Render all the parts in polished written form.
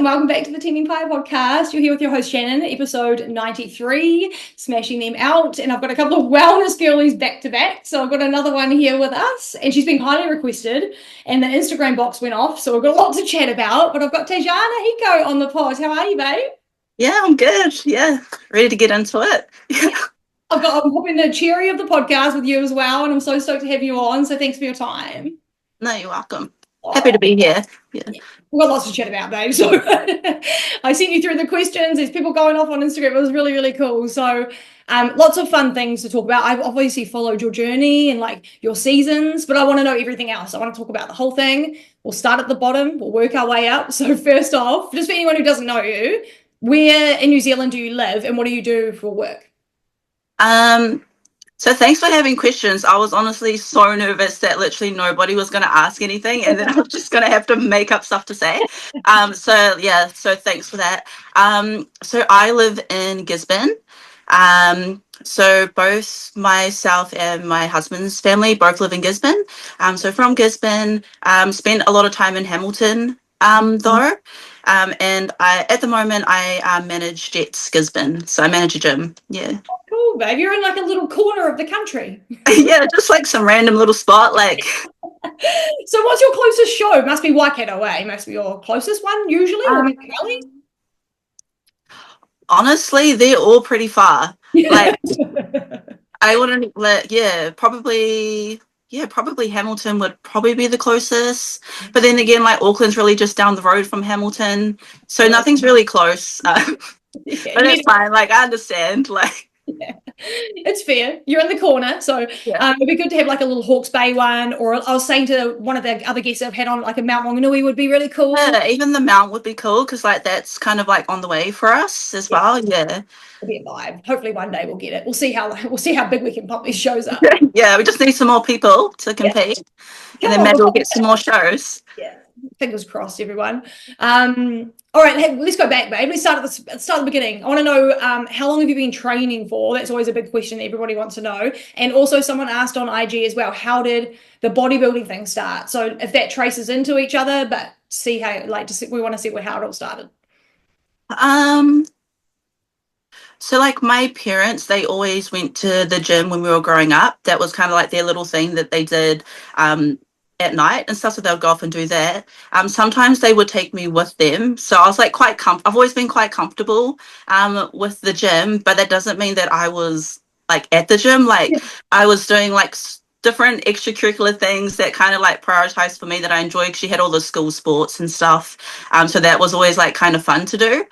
welcome back to the Team Empire podcast. You're here with your host Shannon, episode 93, smashing them out. And I've got a couple of wellness girlies back to back. So I've got another one here with us, and she's been highly requested, and the Instagram box went off, so we've got a lot to chat about. But I've got Tay Jana Hiko on the pod. How are you, babe? Yeah, I'm good. Yeah, ready to get into it. I'm popping the cherry of the podcast with you as well, and I'm so stoked to have you on. So thanks for your time. No, you're welcome. Happy to be here. Yeah. We've got lots to chat about, babe. So I sent you through the questions. There's people going off on Instagram. It was really, really cool. So lots of fun things to talk about. I've obviously followed your journey and like your seasons, but I want to know everything else. I want to talk about the whole thing. We'll start at the bottom. We'll work our way up. So first off, just for anyone who doesn't know you, where in New Zealand do you live and what do you do for work? So thanks for having questions. I was honestly so nervous that literally nobody was going to ask anything, and then I was just going to have to make up stuff to say. So thanks for that. So I live in Gisborne. So both myself and my husband's family both live in Gisborne. So from Gisborne, spent a lot of time in Hamilton, though. And at the moment I manage Jets Gisborne. So I manage a gym. Yeah. Cool, babe. You're in like a little corner of the country. Yeah, just like some random little spot. Like. So what's your closest show? Must be Waikato, eh? Must be your closest one usually, or maybe Kelly? Honestly, they're all pretty far. Like, I wouldn't let. Probably Hamilton would probably be the closest. But then again, like Auckland's really just down the road from Hamilton, so nothing's really close. But it's fine. Like I understand. Like. Yeah, it's fair. You're in the corner, so it'd be good to have like a little Hawke's Bay one, or I was saying to one of the other guests I've had on, like a Mount Maunganui would be really cool. Yeah, even the Mount would be cool because like that's kind of like on the way for us as well. Yeah, it'll be a vibe. Hopefully one day we'll get it. We'll see how big we can pump these shows up. Yeah, we just need some more people to compete, and then maybe we'll get some more shows. Yeah, fingers crossed, everyone. All right, hey, let's go back, babe. Let's start at the beginning. I want to know how long have you been training for? That's always a big question that everybody wants to know. And also someone asked on IG as well, how did the bodybuilding thing start? So if that traces into each other, but see how, we want to see how it all started. So like my parents, they always went to the gym when we were growing up. That was kind of like their little thing that they did at night and stuff, so they'll go off and do that. Sometimes they would take me with them, so I was like I've always been quite comfortable with the gym, but that doesn't mean that I was like at the gym. Like I was doing like different extracurricular things that kind of like prioritized for me that I enjoyed, because she had all the school sports and stuff, so that was always like kind of fun to do.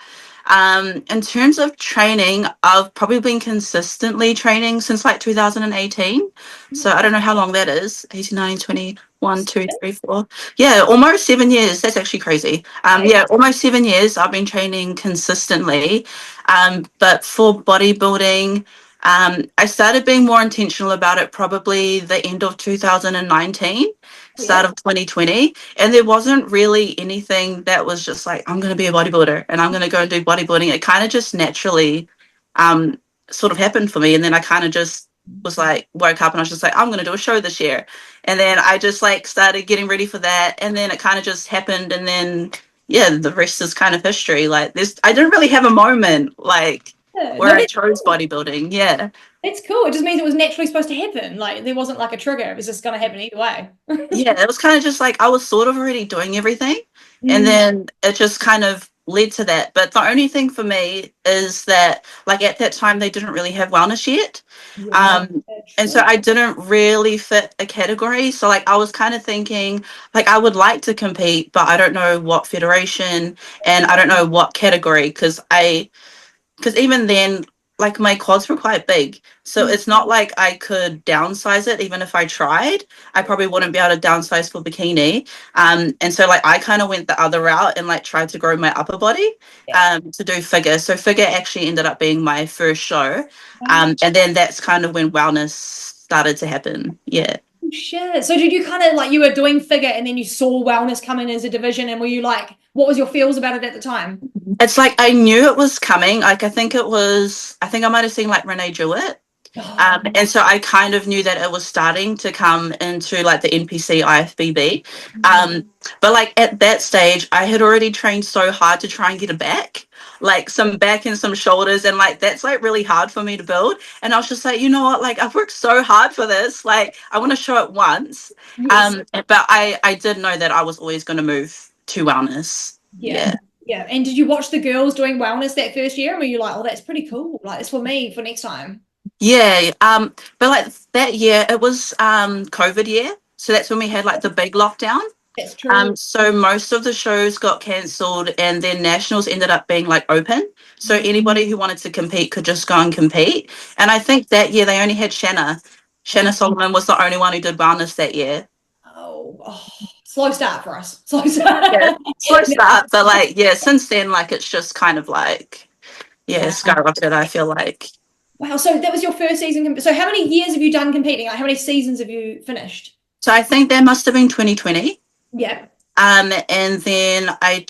In terms of training, I've probably been consistently training since like 2018. So I don't know how long that is. 18, 19, 20, 1, 2, 3, 4. Yeah, almost 7 years. That's actually crazy. Almost 7 years I've been training consistently. But for bodybuilding, I started being more intentional about it probably the end of 2019. Start of 2020, and there wasn't really anything that was just like, I'm going to be a bodybuilder and I'm going to go and do bodybuilding. It kind of just naturally sort of happened for me, and then I kind of just was like, woke up and I was just like, I'm going to do a show this year, and then I just like started getting ready for that, and then it kind of just happened, and then the rest is kind of history. Like I didn't really have a moment like where I chose bodybuilding. Yeah. It's cool. It just means it was naturally supposed to happen. Like there wasn't like a trigger. It was just going to happen either way. Yeah, it was kind of just like I was sort of already doing everything, and then it just kind of led to that. But the only thing for me is that like at that time they didn't really have wellness yet. And so I didn't really fit a category. So like I was kind of thinking like I would like to compete, but I don't know what federation and I don't know what category, because even then, like my quads were quite big, so it's not like I could downsize it. Even if I tried, I probably wouldn't be able to downsize for bikini. And so like I kind of went the other route and like tried to grow my upper body to do figure. So figure actually ended up being my first show, and then that's kind of when wellness started to happen. Yeah. Shit. So did you kind of like, you were doing figure and then you saw wellness come in as a division, and were you like, what was your feels about it at the time? It's like I knew it was coming. Like I think I might have seen like Renee Jewett Oh, And so I kind of knew that it was starting to come into like the NPC IFBB. But like at that stage, I had already trained so hard to try and get a back, like some back and some shoulders. And like that's like really hard for me to build. And I was just like, you know what, like I've worked so hard for this. Like I want to show it once. yes. But I did know that I was always going to move to wellness. Yeah. Yeah. Yeah. And did you watch the girls doing wellness that first year? And were you like, oh, that's pretty cool. Like, it's for me for next time. Yeah, but like that year, it was COVID year, so that's when we had like the big lockdown. That's true. So most of the shows got cancelled, and then nationals ended up being like open. So anybody who wanted to compete could just go and compete. And I think that year they only had Shanna. Shanna Solomon was the only one who did wellness that year. Oh, slow start for us. Slow Yeah, start. slow start, but like yeah, since then like it's just kind of like yeah, Wow. skyrocketed. I feel like. Wow. So that was your first season. So how many years have you done competing? Like how many seasons have you finished? So I think that must have been 2020. Yeah. And then then I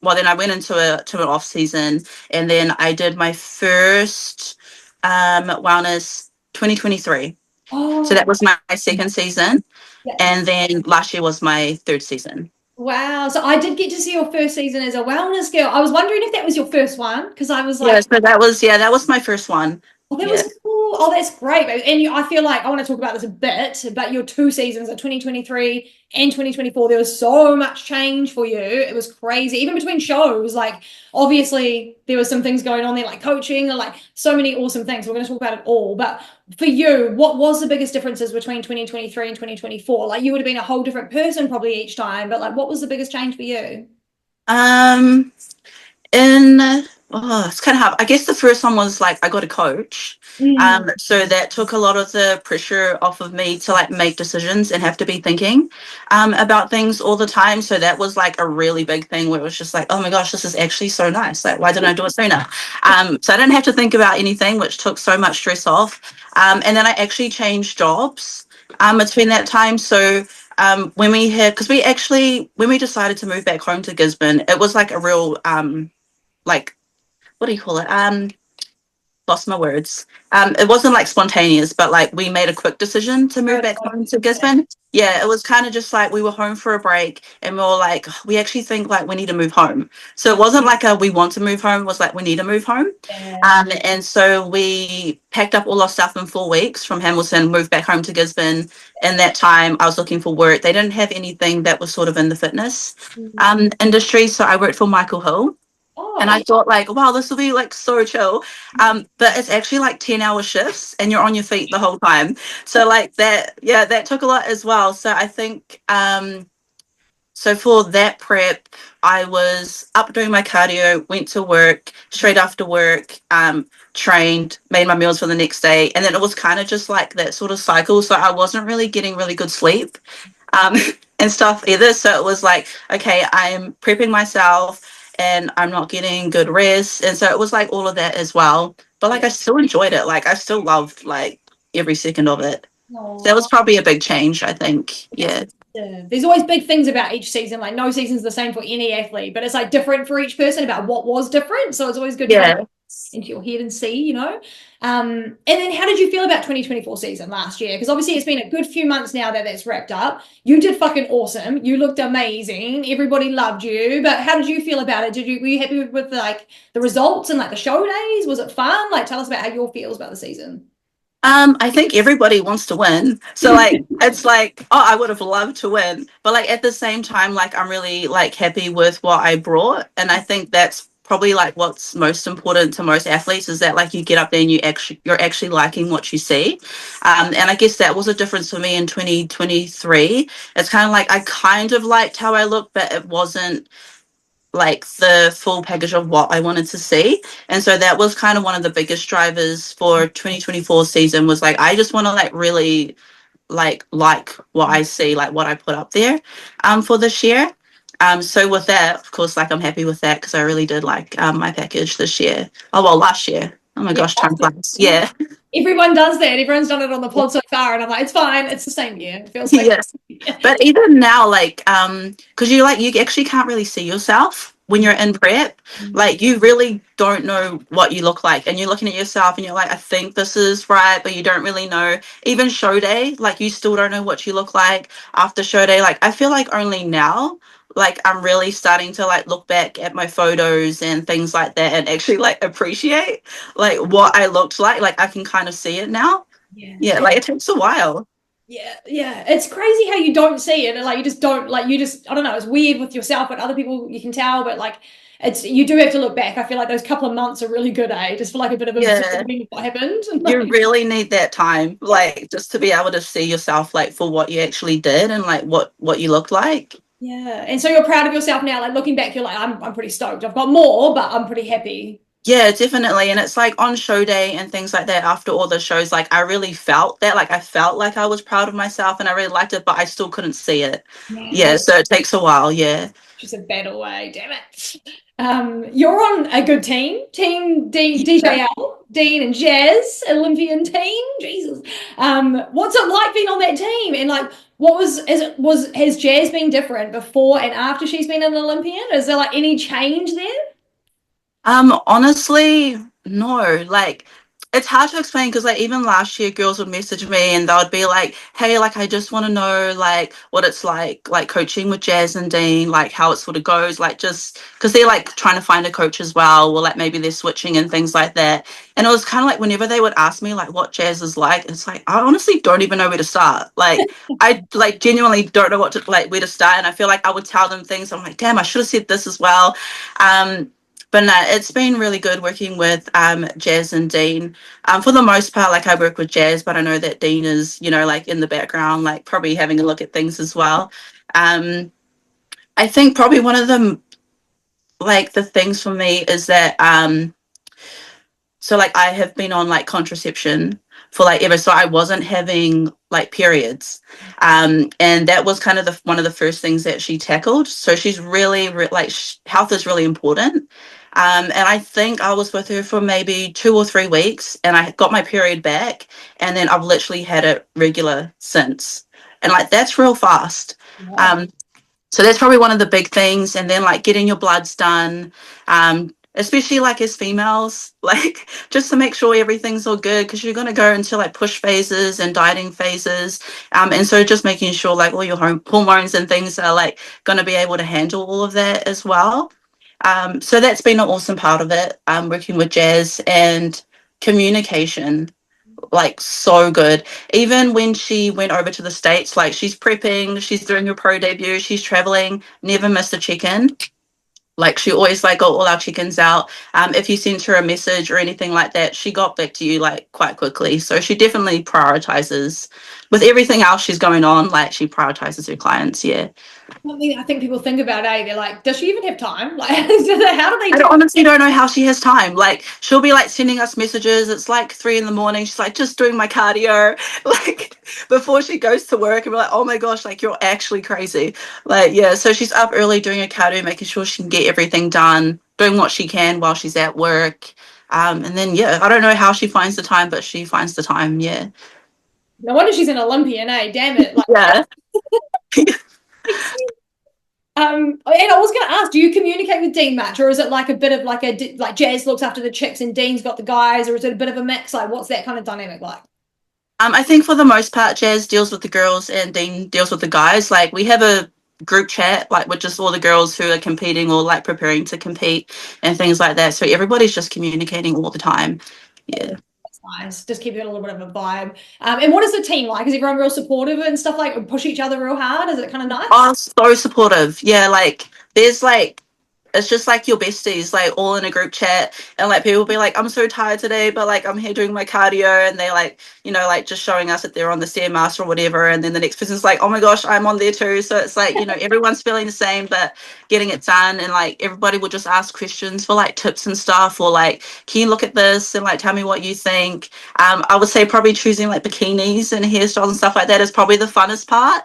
went into an off season, and then I did my first wellness 2023. So Oh, that was my second season, yeah. and then last year was my third season. Wow. So I did get to see your first season as a wellness girl. I was wondering if that was your first one because I was Yeah, like, so that was my first one. oh, that Yeah. was cool. Oh, that's great. And I feel like I want to talk about this a bit, but your two seasons of 2023 and 2024, there was so much change for you. It was crazy. Even between shows, like obviously there was some things going on there, like coaching and like so many awesome things. We're going to talk about it all. But for you, what was the biggest differences between 2023 and 2024? Like you would have been a whole different person probably each time, but like what was the biggest change for you? Um, in it's kind of hard. I guess the first one was like I got a coach. So that took a lot of the pressure off of me to like make decisions and have to be thinking about things all the time. So that was like a really big thing where it was just like, oh my gosh, this is actually so nice. Like, why didn't I do it sooner? So I didn't have to think about anything, which took so much stress off. And then I actually changed jobs between that time. So when we decided to move back home to Gisborne, it was like a real like what do you call it? Lost my words. It wasn't like spontaneous, but like we made a quick decision to move back home to Gisborne. Yeah, it was kind of just like we were home for a break, and we were like, we actually think like we need to move home. So it wasn't like we want to move home. It was like we need to move home. And so we packed up all our stuff in 4 weeks from Hamilton, moved back home to Gisborne. In that time, I was looking for work. They didn't have anything that was sort of in the fitness industry, so I worked for Michael Hill. And I thought like, wow, this will be like so chill. But it's actually like 10-hour shifts and you're on your feet the whole time. So like that, yeah, that took a lot as well. So I think so for that prep, I was up doing my cardio, went to work, straight after work, trained, made my meals for the next day. And then it was kind of just like that sort of cycle. So I wasn't really getting really good sleep and stuff either. So it was like, okay, I'm prepping myself and I'm not getting good rest. And so it was like all of that as well. But like I still enjoyed it. Like I still loved like every second of it. So that was probably a big change, I think. Yeah. There's always big things about each season. Like no season's the same for any athlete, but it's like different for each person about what was different. So it's always good to have into your head and see, you know. And then how did you feel about 2024 season last year? Because obviously it's been a good few months now that that's wrapped up. You did fucking awesome. You looked amazing. Everybody loved you. But how did you feel about it? Were you happy with like the results and like the show days? Was it fun? Like tell us about how your feels about the season. I think everybody wants to win. So like it's like, oh, I would have loved to win. But like at the same time, like I'm really like happy with what I brought. And I think that's probably like what's most important to most athletes is that like you get up there and you're actually liking what you see. And I guess that was a difference for me in 2023. It's kind of like I kind of liked how I looked, but it wasn't like the full package of what I wanted to see. And so that was kind of one of the biggest drivers for 2024 season was like I just want to like really like what I see, like what I put up there for this year. So with that, of course, like I'm happy with that because I really did like my package this year. Oh well, last year. Oh my gosh, time flies. Yeah. Everyone does that. Everyone's done it on the pod so far, and I'm like, it's fine. It's the same year. It feels like Yes. But even now, like, because you actually can't really see yourself. when you're in prep, like you really don't know what you look like, and you're looking at yourself and you're like, I think this is right, but you don't really know. Even show day, like you still don't know what you look like after show day. Like I feel like only now, like I'm really starting to like look back at my photos and things like that and actually like appreciate like what I looked like. Like I can kind of see it now. Yeah. Yeah, like it takes a while. Yeah, yeah. It's crazy how you don't see it. And like you just don't like you just I don't know, it's weird with yourself, but other people you can tell, but like it's you do have to look back. I feel like those couple of months are really good, eh? Just for like a bit of Yeah, observing what happened. And you like really need that time, like just to be able to see yourself like for what you actually did and like what you looked like. yeah. And so you're proud of yourself now. Like looking back, you're like, I'm pretty stoked. I've got more, but I'm pretty happy. Yeah, definitely. And it's like on show day and things like that after all the shows, like I really felt that, like I felt like I was proud of myself and I really liked it, but I still couldn't see it. Yeah. Yeah, so it takes a while. Yeah. Just a better way, damn it. You're on a good team, Team DJL, Dean and Jazz, Olympian team. Jesus. What's it like being on that team? And like, what has Jazz been different before and after she's been an Olympian? Is there like any change there? Honestly, no. Like, it's hard to explain because, like, even last year, girls would message me and they would be like, "Hey, like, I just want to know, like, what it's like coaching with Jazz and Dean, like, how it sort of goes, like, just because they're like trying to find a coach as well, or like maybe they're switching and things like that." And it was kind of like whenever they would ask me like what Jazz is like, it's like I honestly don't even know where to start. Like, I like genuinely don't know what to like where to start, and I feel like I would tell them things. I'm like, damn, I should have said this as well. But no, it's been really good working with Jazz and Dean. For the most part, like I work with Jazz, but I know that Dean is, you know, like in the background, like probably having a look at things as well. Um, I think probably one of them, like the things for me is that so like I have been on like contraception for like ever, so I wasn't having like periods, and that was kind of the one of the first things that she tackled. So she's really like health is really important, and I think I was with her for maybe 2 or 3 weeks, and I got my period back, and then I've literally had it regular since, and like that's real fast. Wow. Um, so that's probably one of the big things. And then like getting your bloods done, especially like as females, like just to make sure everything's all good because you're going to go into like push phases and dieting phases. And so just making sure like all your hormones and things are like going to be able to handle all of that as well. So that's been an awesome part of it, working with Jazz and communication like so good. Even when she went over to the States, like she's prepping, she's doing her pro debut, she's traveling, never missed a check-in. Like she always like got all our chickens out. If you sent her a message or anything like that, she got back to you like quite quickly. So she definitely prioritizes with everything else she's going on, like she prioritizes her clients. Yeah. Something I think people think about, they're like, does she even have time? Like, how do they I do? honestly don't know how she has time. Like she'll be like sending us messages. It's like 3 in the morning. She's like just doing my cardio, like before she goes to work. And we're like, oh my gosh, like you're actually crazy. Like yeah, so she's up early doing her cardio, making sure she can get everything done, doing what she can while she's at work. And then yeah, I don't know how she finds the time, but she finds the time. Yeah. No wonder she's an Olympian, eh? Damn it. Like, Yeah. and I was going to ask, do you communicate with Dean much, or is it like a bit of like like Jazz looks after the chicks and Dean's got the guys, or is it a bit of a mix? Like, what's that kind of dynamic like? I think for the most part, Jazz deals with the girls and Dean deals with the guys. Like we have a group chat, like with just all the girls who are competing or like preparing to compete and things like that. So everybody's just communicating all the time. Yeah. That's nice. Just keep it a little bit of a vibe. And what is the team like? Is everyone real supportive and stuff like push each other real hard? Is it kind of nice? Oh, so supportive. Yeah, like there's like it's just like your besties, like all in a group chat, and like people be like, I'm so tired today, but like I'm here doing my cardio, and they like, you know, like just showing us that they're on the stairmaster or whatever, and then the next person's like, oh my gosh, I'm on there too. So it's like, you know, everyone's feeling the same, but getting it done, and like everybody will just ask questions for like tips and stuff, or like, can you look at this and like tell me what you think. I would say probably choosing like bikinis and hairstyles and stuff like that is probably the funnest part,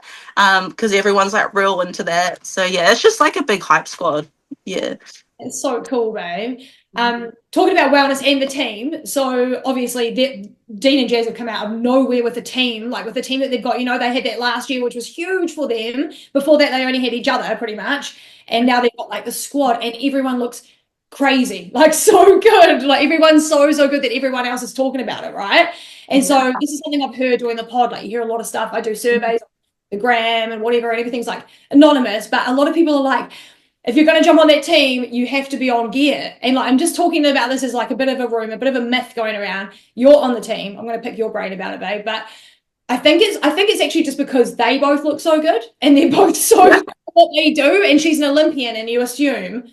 because everyone's like real into that. So yeah, it's just like a big hype squad. Yeah. It's so cool, babe. Talking about wellness and the team. So obviously Dean and Jazz have come out of nowhere with a team, like with the team that they've got, they had that last year, which was huge for them. Before that, they only had each other pretty much. And now they've got like the squad and everyone looks crazy, like so good. Like everyone's so good that everyone else is talking about it, right? And so this is something I've heard during the pod. Like you hear a lot of stuff. I do surveys on the gram and whatever, and everything's like anonymous. But a lot of people are like, if you're going to jump on that team, you have to be on gear. And like, I'm just talking about this as like a bit of a rumor, a bit of a myth going around. You're on the team. I'm going to pick your brain about it, babe. But I think it's actually just because they both look so good and they're both so good at what they do. And she's an Olympian, and you assume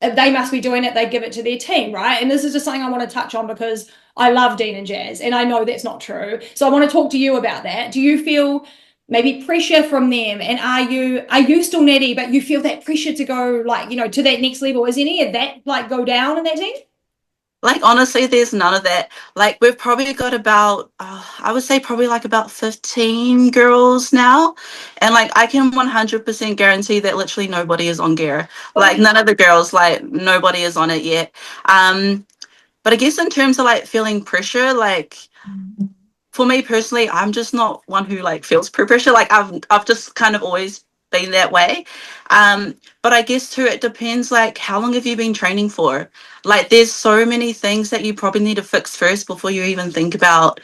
they must be doing it. They give it to their team, right? And this is just something I want to touch on because I love Dean and Jazz, and I know that's not true. So I want to talk to you about that. Do you feel maybe pressure from them, and are you still natty, but you feel that pressure to go like to that next level? Is any of that like go down in that team? Like, honestly, there's none of that. Like, we've probably got about, I would say probably like about 15 girls now. And like, I can 100% guarantee that literally nobody is on gear. Like, none of the girls, like, nobody is on it yet. But I guess in terms of like feeling pressure, like, for me personally, I'm just not one who like feels peer pressure. Like I've just kind of always been that way. But I guess too, it depends like how long have you been training for? Like there's so many things that you probably need to fix first before you even think about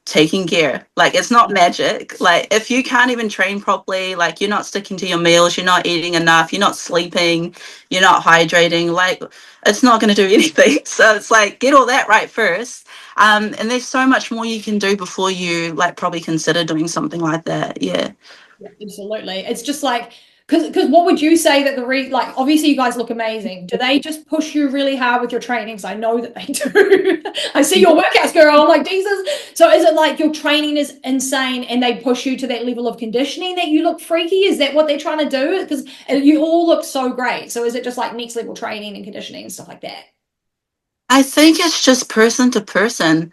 taking gear. Like it's not magic. Like if you can't even train properly, like you're not sticking to your meals, you're not eating enough, you're not sleeping, you're not hydrating, like it's not going to do anything. So it's like get all that right first. And there's so much more you can do before you like probably consider doing something like that. Yeah. Yeah, absolutely. It's just like, because what would you say that like obviously you guys look amazing. Do they just push you really hard with your trainings? I know that they do. I see your workouts, girl. I'm like, Jesus. So is it like your training is insane and they push you to that level of conditioning that you look freaky? Is that what they're trying to do? Because you all look so great. So is it just like next level training and conditioning and stuff like that? I think it's just person to person.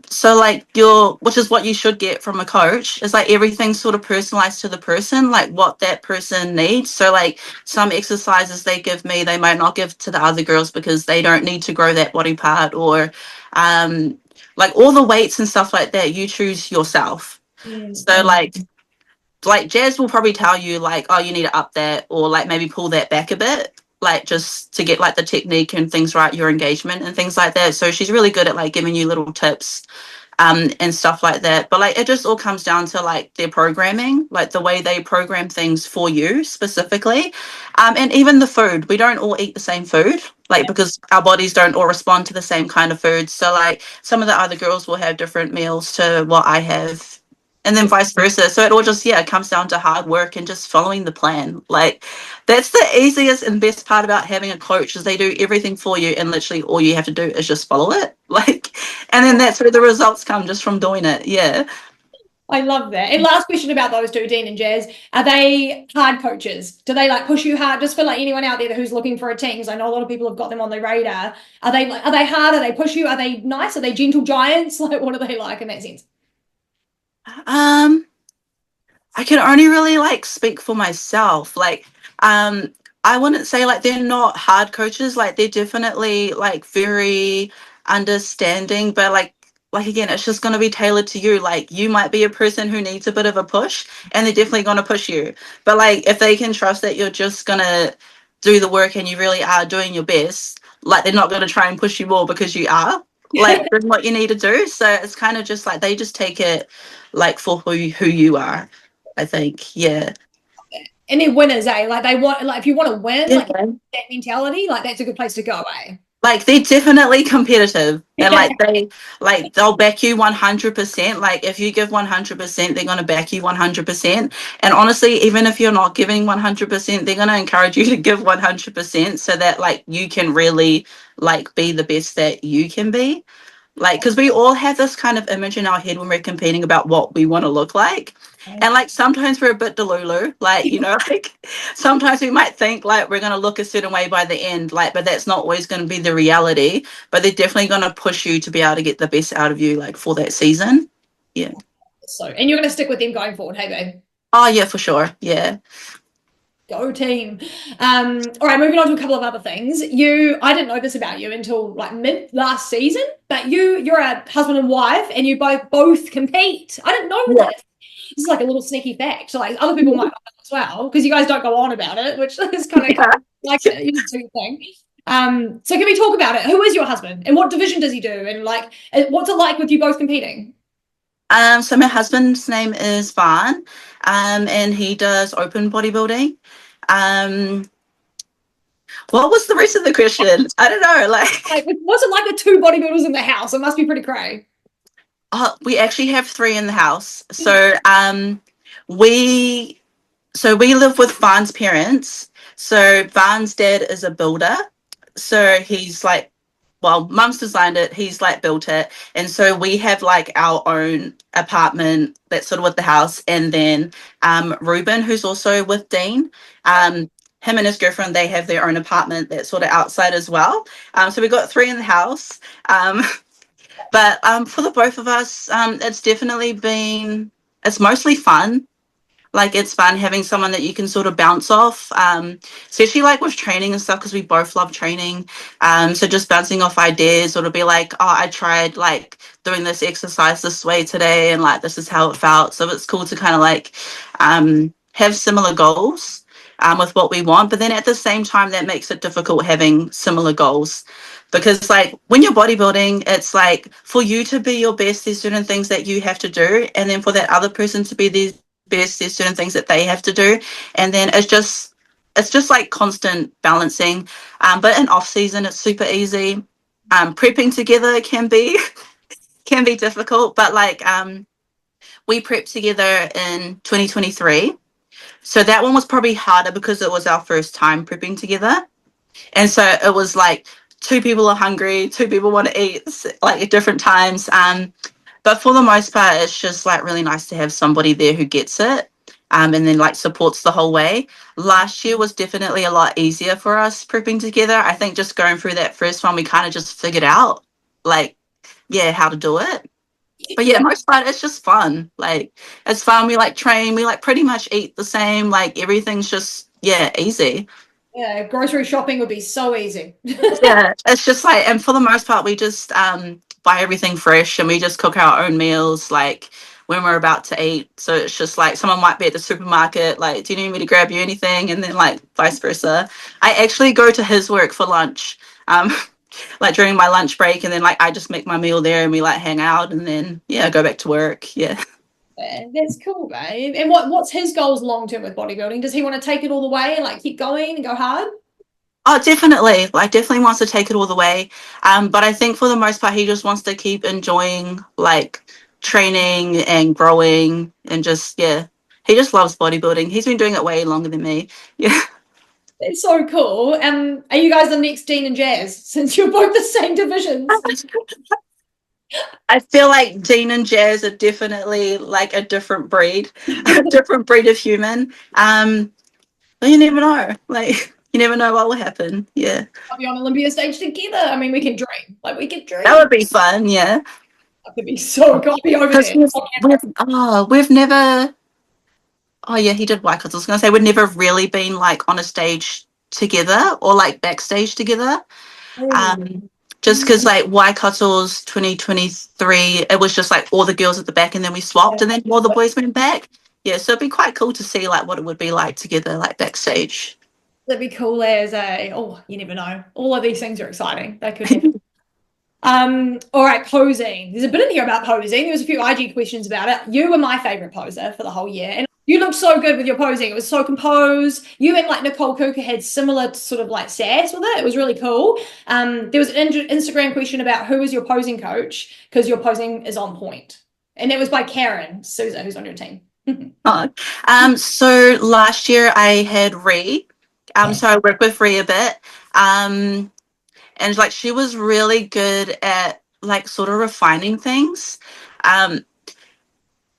So like which is what you should get from a coach, is like everything's sort of personalized to the person, like what that person needs. So like some exercises they give me, they might not give to the other girls because they don't need to grow that body part, or like all the weights and stuff like that, you choose yourself. So like Jazz will probably tell you like, oh, you need to up that, or like maybe pull that back a bit, like just to get like the technique and things right, your engagement and things like that. So she's really good at like giving you little tips and stuff like that. But like it just all comes down to like their programming, like the way they program things for you specifically. And even the food, we don't all eat the same food, like because our bodies don't all respond to the same kind of food. So like some of the other girls will have different meals to what I have, and then vice versa. So it all just, yeah, it comes down to hard work and just following the plan. Like that's the easiest and best part about having a coach, is they do everything for you, and literally all you have to do is just follow it. Like, and then that's where the results come, just from doing it. Yeah. I love that. And last question about those two, Dean and Jazz. Are they hard coaches? Do they like push you hard? Just for like anyone out there who's looking for a team, because I know a lot of people have got them on their radar. Are they hard? Are they push you? Are they nice? Are they gentle giants? Like what are they like in that sense? I can only really like speak for myself. Like, I wouldn't say like they're not hard coaches. Like they're definitely like very understanding, but like again, it's just gonna be tailored to you. Like you might be a person who needs a bit of a push, and they're definitely gonna push you. But like if they can trust that you're just gonna do the work and you really are doing your best, like they're not gonna try and push you more because you are like doing what you need to do. So it's kind of just like they just take it like for who you are, I think. Yeah. And they're winners, eh? Like they want, like if you want to win, Yeah. like that mentality, like that's a good place to go, eh? Like they're definitely competitive, and they'll back you 100%. Like if you give 100%, they're going to back you 100%. And honestly, even if you're not giving 100%, they're going to encourage you to give 100%, so that like you can really like be the best that you can be. Like, because we all have this kind of image in our head when we're competing about what we want to look like. And like sometimes we're a bit delulu, like, like sometimes we might think like we're going to look a certain way by the end, like, but that's not always going to be the reality. But they're definitely going to push you to be able to get the best out of you, like for that season. Yeah. So, and you're going to stick with them going forward, hey, babe? Oh, yeah, for sure. Yeah. Go team. All right, moving on to a couple of other things. I didn't know this about you until like mid last season, but you're a husband and wife and you both compete. I didn't know Yeah. this. This is like a little sneaky fact. So like other people might know as well, because you guys don't go on about it, which is kind of cool. Like you do your thing. So can we talk about it? Who is your husband and what division does he do? And like what's it like with you both competing? So my husband's name is Van, and he does open bodybuilding. Um, what was the rest of the question? I don't know. Like what's it like with two bodybuilders in the house? It must be pretty crazy. We actually have three in the house. We we live with Van's parents. So Van's dad is a builder. So he's like, well, mum's designed it, he's like built it. And so we have like our own apartment that's sort of with the house. And then Ruben, who's also with Dean, him and his girlfriend, they have their own apartment that's sort of outside as well. So we got three in the house. But for the both of us, it's mostly fun. Like it's fun having someone that you can sort of bounce off, especially like with training and stuff because we both love training. So just bouncing off ideas, or to be like, oh, I tried like doing this exercise this way today, and like this is how it felt. So it's cool to kind of like have similar goals with what we want, but then at the same time that makes it difficult having similar goals. Because like when you're bodybuilding, it's like for you to be your best, there's certain things that you have to do, and then for that other person to be their best, there's certain things that they have to do, and then it's just like constant balancing. But in off season, it's super easy. Prepping together can be can be difficult, but like we prepped together in 2023, so that one was probably harder because it was our first time prepping together. And so it was like two people are hungry, two people want to eat like at different times. But for the most part, it's just like really nice to have somebody there who gets it, and then like supports the whole way. Last year was definitely a lot easier for us prepping together. I think just going through that first one, we kind of just figured out like, yeah, how to do it. But yeah, most part, it's just fun. Like it's fun. We like train. We like pretty much eat the same. Like everything's just, yeah, easy. Yeah, grocery shopping would be so easy. Yeah, it's just like, and for the most part, we just buy everything fresh and we just cook our own meals like when we're about to eat. So it's just like someone might be at the supermarket, like, do you need me to grab you anything? And then like vice versa. I actually go to his work for lunch, like during my lunch break, and then like I just make my meal there and we like hang out and then yeah, go back to work. Yeah. Yeah, that's cool, babe. And what's his goals long term with bodybuilding? Does he want to take it all the way and like keep going and go hard? Oh, definitely. Like, definitely wants to take it all the way. But I think for the most part, he just wants to keep enjoying like training and growing and just, yeah, he just loves bodybuilding. He's been doing it way longer than me. Yeah. It's so cool. Are you guys the next Dean and Jazz since you're both the same divisions? I feel like Dean and Jazz are definitely like a different breed, a different breed of human. But you never know. Like, you never know what will happen. Yeah. I'll be on Olympia stage together. I mean, we can dream. Like, we can dream. That would be fun. Yeah. That could be so cool. I'll be over there. We've never. Oh yeah, he did Wycots. I was gonna say we'd never really been like on a stage together or like backstage together. Just because like Wycots 2023, it was just like all the girls at the back and then we swapped and then all the boys went back. Yeah, so it'd be quite cool to see like what it would be like together, like backstage. That'd be cool as you never know. All of these things are exciting. They could happen. All right, posing. There's a bit in here about posing. There was a few IG questions about it. You were my favorite poser for the whole year. And you looked so good with your posing. It was so composed. You and like Nicole Kuka had similar sort of like sass with it. It was really cool. There was an Instagram question about who is your posing coach, because your posing is on point. And that was by Karen Souza, who's on your team. So last year I had Ree. So I worked with Ree a bit. And like she was really good at like sort of refining things.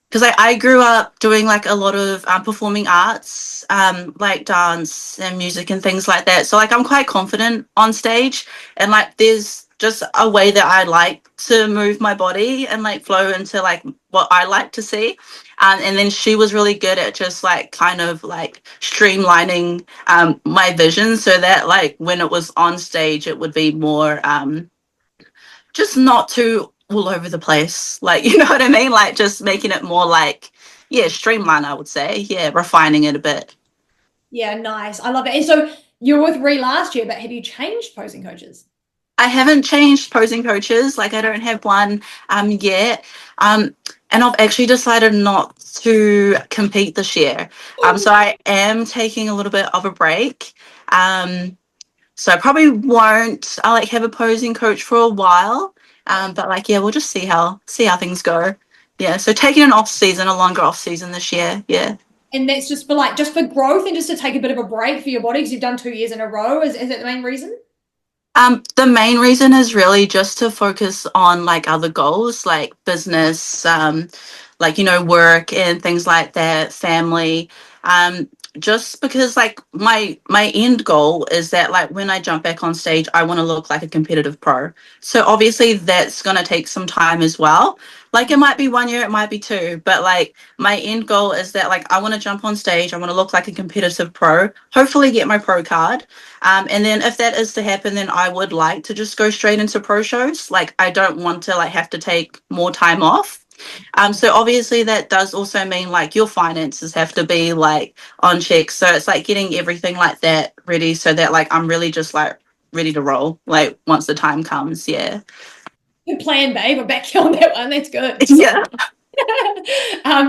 Because I grew up doing like a lot of performing arts, like dance and music and things like that. So like I'm quite confident on stage, and like there's just a way that I like to move my body and like flow into like what I like to see. And then she was really good at just like kind of like streamlining my vision so that like when it was on stage, it would be more just not too all over the place. Like, you know what I mean? Like just making it more like, yeah, streamline, I would say. Yeah, refining it a bit. Yeah, nice. I love it. And so you were with Ree last year, but have you changed posing coaches? I haven't changed posing coaches. Like I don't have one yet. And I've actually decided not to compete this year. So I am taking a little bit of a break. So I probably won't I like have a posing coach for a while. But like yeah, we'll just see how things go. Yeah. So taking an off season, a longer off season this year. Yeah. And that's just for like just for growth and just to take a bit of a break for your body because you've done 2 years in a row. Is that the main reason? The main reason is really just to focus on like other goals, like business, like, you know, work and things like that, family. Um, just because like my end goal is that like when I jump back on stage, I want to look like a competitive pro. So obviously that's gonna take some time as well. Like it might be 1 year, it might be two, but like my end goal is that like I want to jump on stage, I want to look like a competitive pro, hopefully get my pro card. And then if that is to happen, then I would like to just go straight into pro shows. Like I don't want to like have to take more time off. So obviously that does also mean like your finances have to be like on check. So it's like getting everything like that ready so that like I'm really just like ready to roll like once the time comes. Yeah. Good plan, babe. I'm back on that one. That's good. Yeah.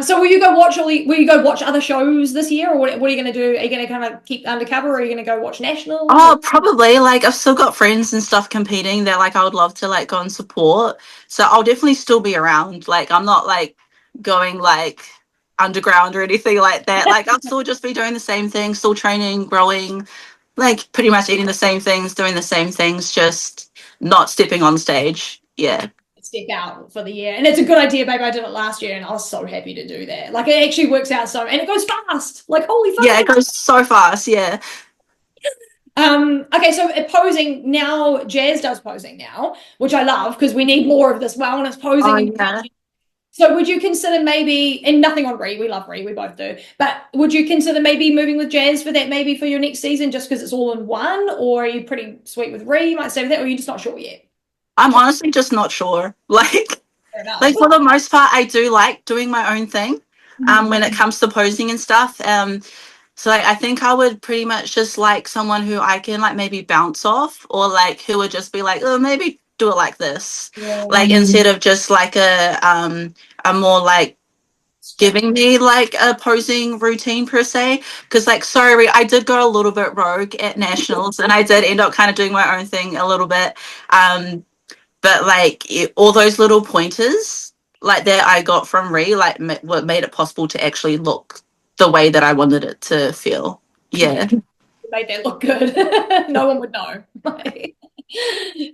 So will you go watch will you go watch other shows this year, or what are you going to do? Are you going to kind of keep undercover, or are you going to go watch nationals? Oh, probably. Like I've still got friends and stuff competing that like I would love to like go and support. So I'll definitely still be around. Like I'm not like going like underground or anything like that. Like I'll still just be doing the same thing, still training, growing, like pretty much eating the same things, doing the same things, just not stepping on stage. Yeah. Step out for the year, and it's a good idea, babe. I did it last year and I was so happy to do that. Like it actually works out so, and it goes fast, like holy fuck. Yeah, it goes so fast. Yeah. Okay, so posing now, Jazz does posing now, which I love because we need more of this wellness posing. Oh, yeah. So would you consider maybe, and nothing on Ree, we love Ree, we both do, but would you consider maybe moving with Jazz for that, maybe for your next season, just because it's all in one, or are you pretty sweet with Ree, you might stay with that, or are you just not sure yet? I'm honestly just not sure. Like for the most part, I do like doing my own thing when it comes to posing and stuff. So like, I think I would pretty much just like someone who I can like maybe bounce off, or like who would just be like, oh, maybe do it like this. Yeah. Like instead of just like a more like giving me like a posing routine per se. Because like sorry, I did go a little bit rogue at nationals and I did end up kind of doing my own thing a little bit. But like all those little pointers like that I got from Ree, like what made it possible to actually look the way that I wanted it to feel. Yeah. Made that look good. No one would know.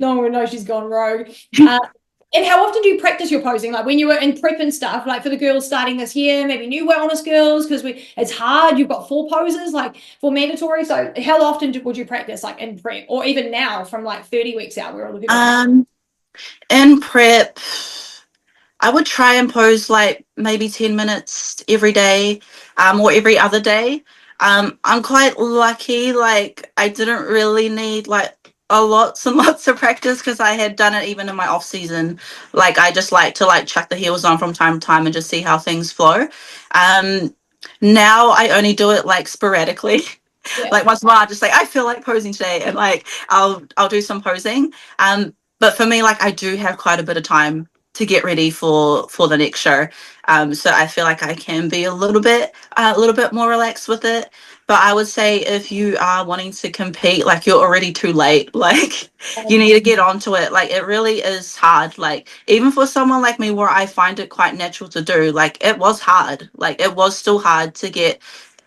No one would know she's gone rogue. And how often do you practice your posing? Like when you were in prep and stuff, like for the girls starting this year, maybe new wellness girls, because it's hard. You've got 4 poses, like for mandatory. So how often would you practice, like in prep, or even now from like 30 weeks out? We're all looking at in prep, I would try and pose like maybe 10 minutes every day, or every other day. I'm quite lucky. Like I didn't really need like lots and lots of practice because I had done it even in my off season. Like I just like to like chuck the heels on from time to time and just see how things flow. Now I only do it like sporadically. Yeah. Like once in a while, I just like I feel like posing today, and like I'll do some posing. But for me, like I do have quite a bit of time to get ready for the next show. So I feel like I can be a little bit more relaxed with it. But I would say if you are wanting to compete, like you're already too late. Like you need to get onto it. Like it really is hard. Like even for someone like me where I find it quite natural to do, like it was hard. Like it was still hard to get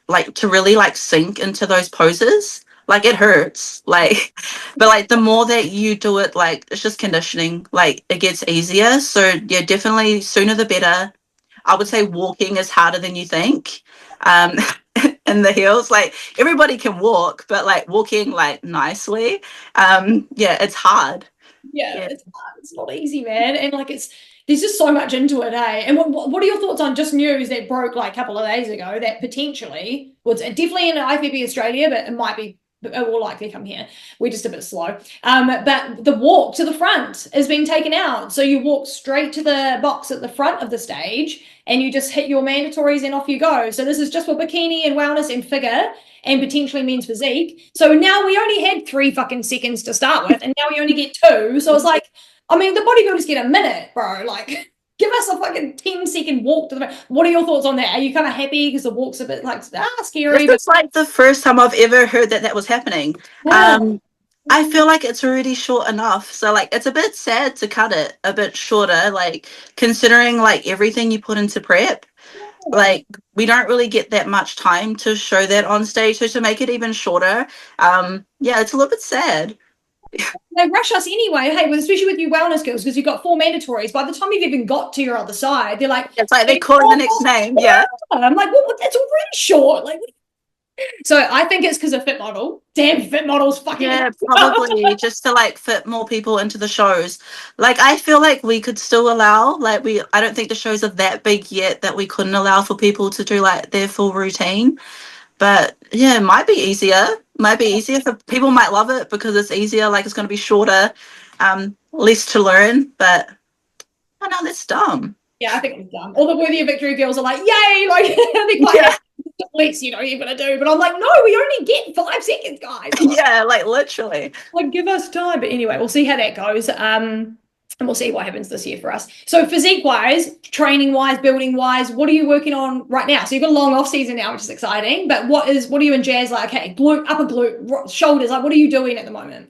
like to really like sink into those poses. Like it hurts, like but like the more that you do it, like it's just conditioning, like it gets easier. So yeah, definitely sooner the better. I would say walking is harder than you think. In the heels, like everybody can walk, but like walking like nicely, yeah, it's hard. Yeah, Yeah. it's hard. It's not easy, man. And like there's just so much into it, eh? And what are your thoughts on just news that broke like a couple of days ago that potentially was definitely in IFBB Australia, but it might be it will likely come here. We're just a bit slow. But the walk to the front has been taken out. So you walk straight to the box at the front of the stage and you just hit your mandatories and off you go. So this is just for bikini and wellness and figure and potentially men's physique. So now we only had 3 fucking seconds to start with, and now we only get 2. So it's like, I mean, the bodybuilders get a minute, bro. Like, give us a fucking 10-second walk to the. What are your thoughts on that? Are you kind of happy because the walk's a bit like scary? This is like the first time I've ever heard that was happening. Yeah. I feel like it's already short enough. So like it's a bit sad to cut it a bit shorter, like considering like everything you put into prep. Like we don't really get that much time to show that on stage. So to make it even shorter, yeah, it's a little bit sad. They rush us anyway, hey, especially with you wellness girls, because you've got 4 mandatories. By the time you've even got to your other side, they're like, It's like they're calling the next name. Yeah. I'm like, well, that's already short. Like, so I think it's because of Fit Model. Damn, Fit Model's fucking. Yeah, probably just to like fit more people into the shows. Like I feel like we could still allow, like I don't think the shows are that big yet that we couldn't allow for people to do like their full routine. But yeah, it might be easier. Might be easier for people might love it because it's easier, like it's gonna be shorter, less to learn, but I know that's dumb. Yeah, I think it's dumb. All the Worthy of Victory girls are like, yay, like they're quite Yeah. least you know you're gonna do. But I'm like, no, we only get 5 seconds, guys. Yeah, like literally. Like, give us time. But anyway, we'll see how that goes. And we'll see what happens this year for us. So physique wise, training wise, building wise, what are you working on right now? So you've got a long off season now, which is exciting. But what are you and Jazz like? Okay, glute, upper glute, shoulders. Like, what are you doing at the moment?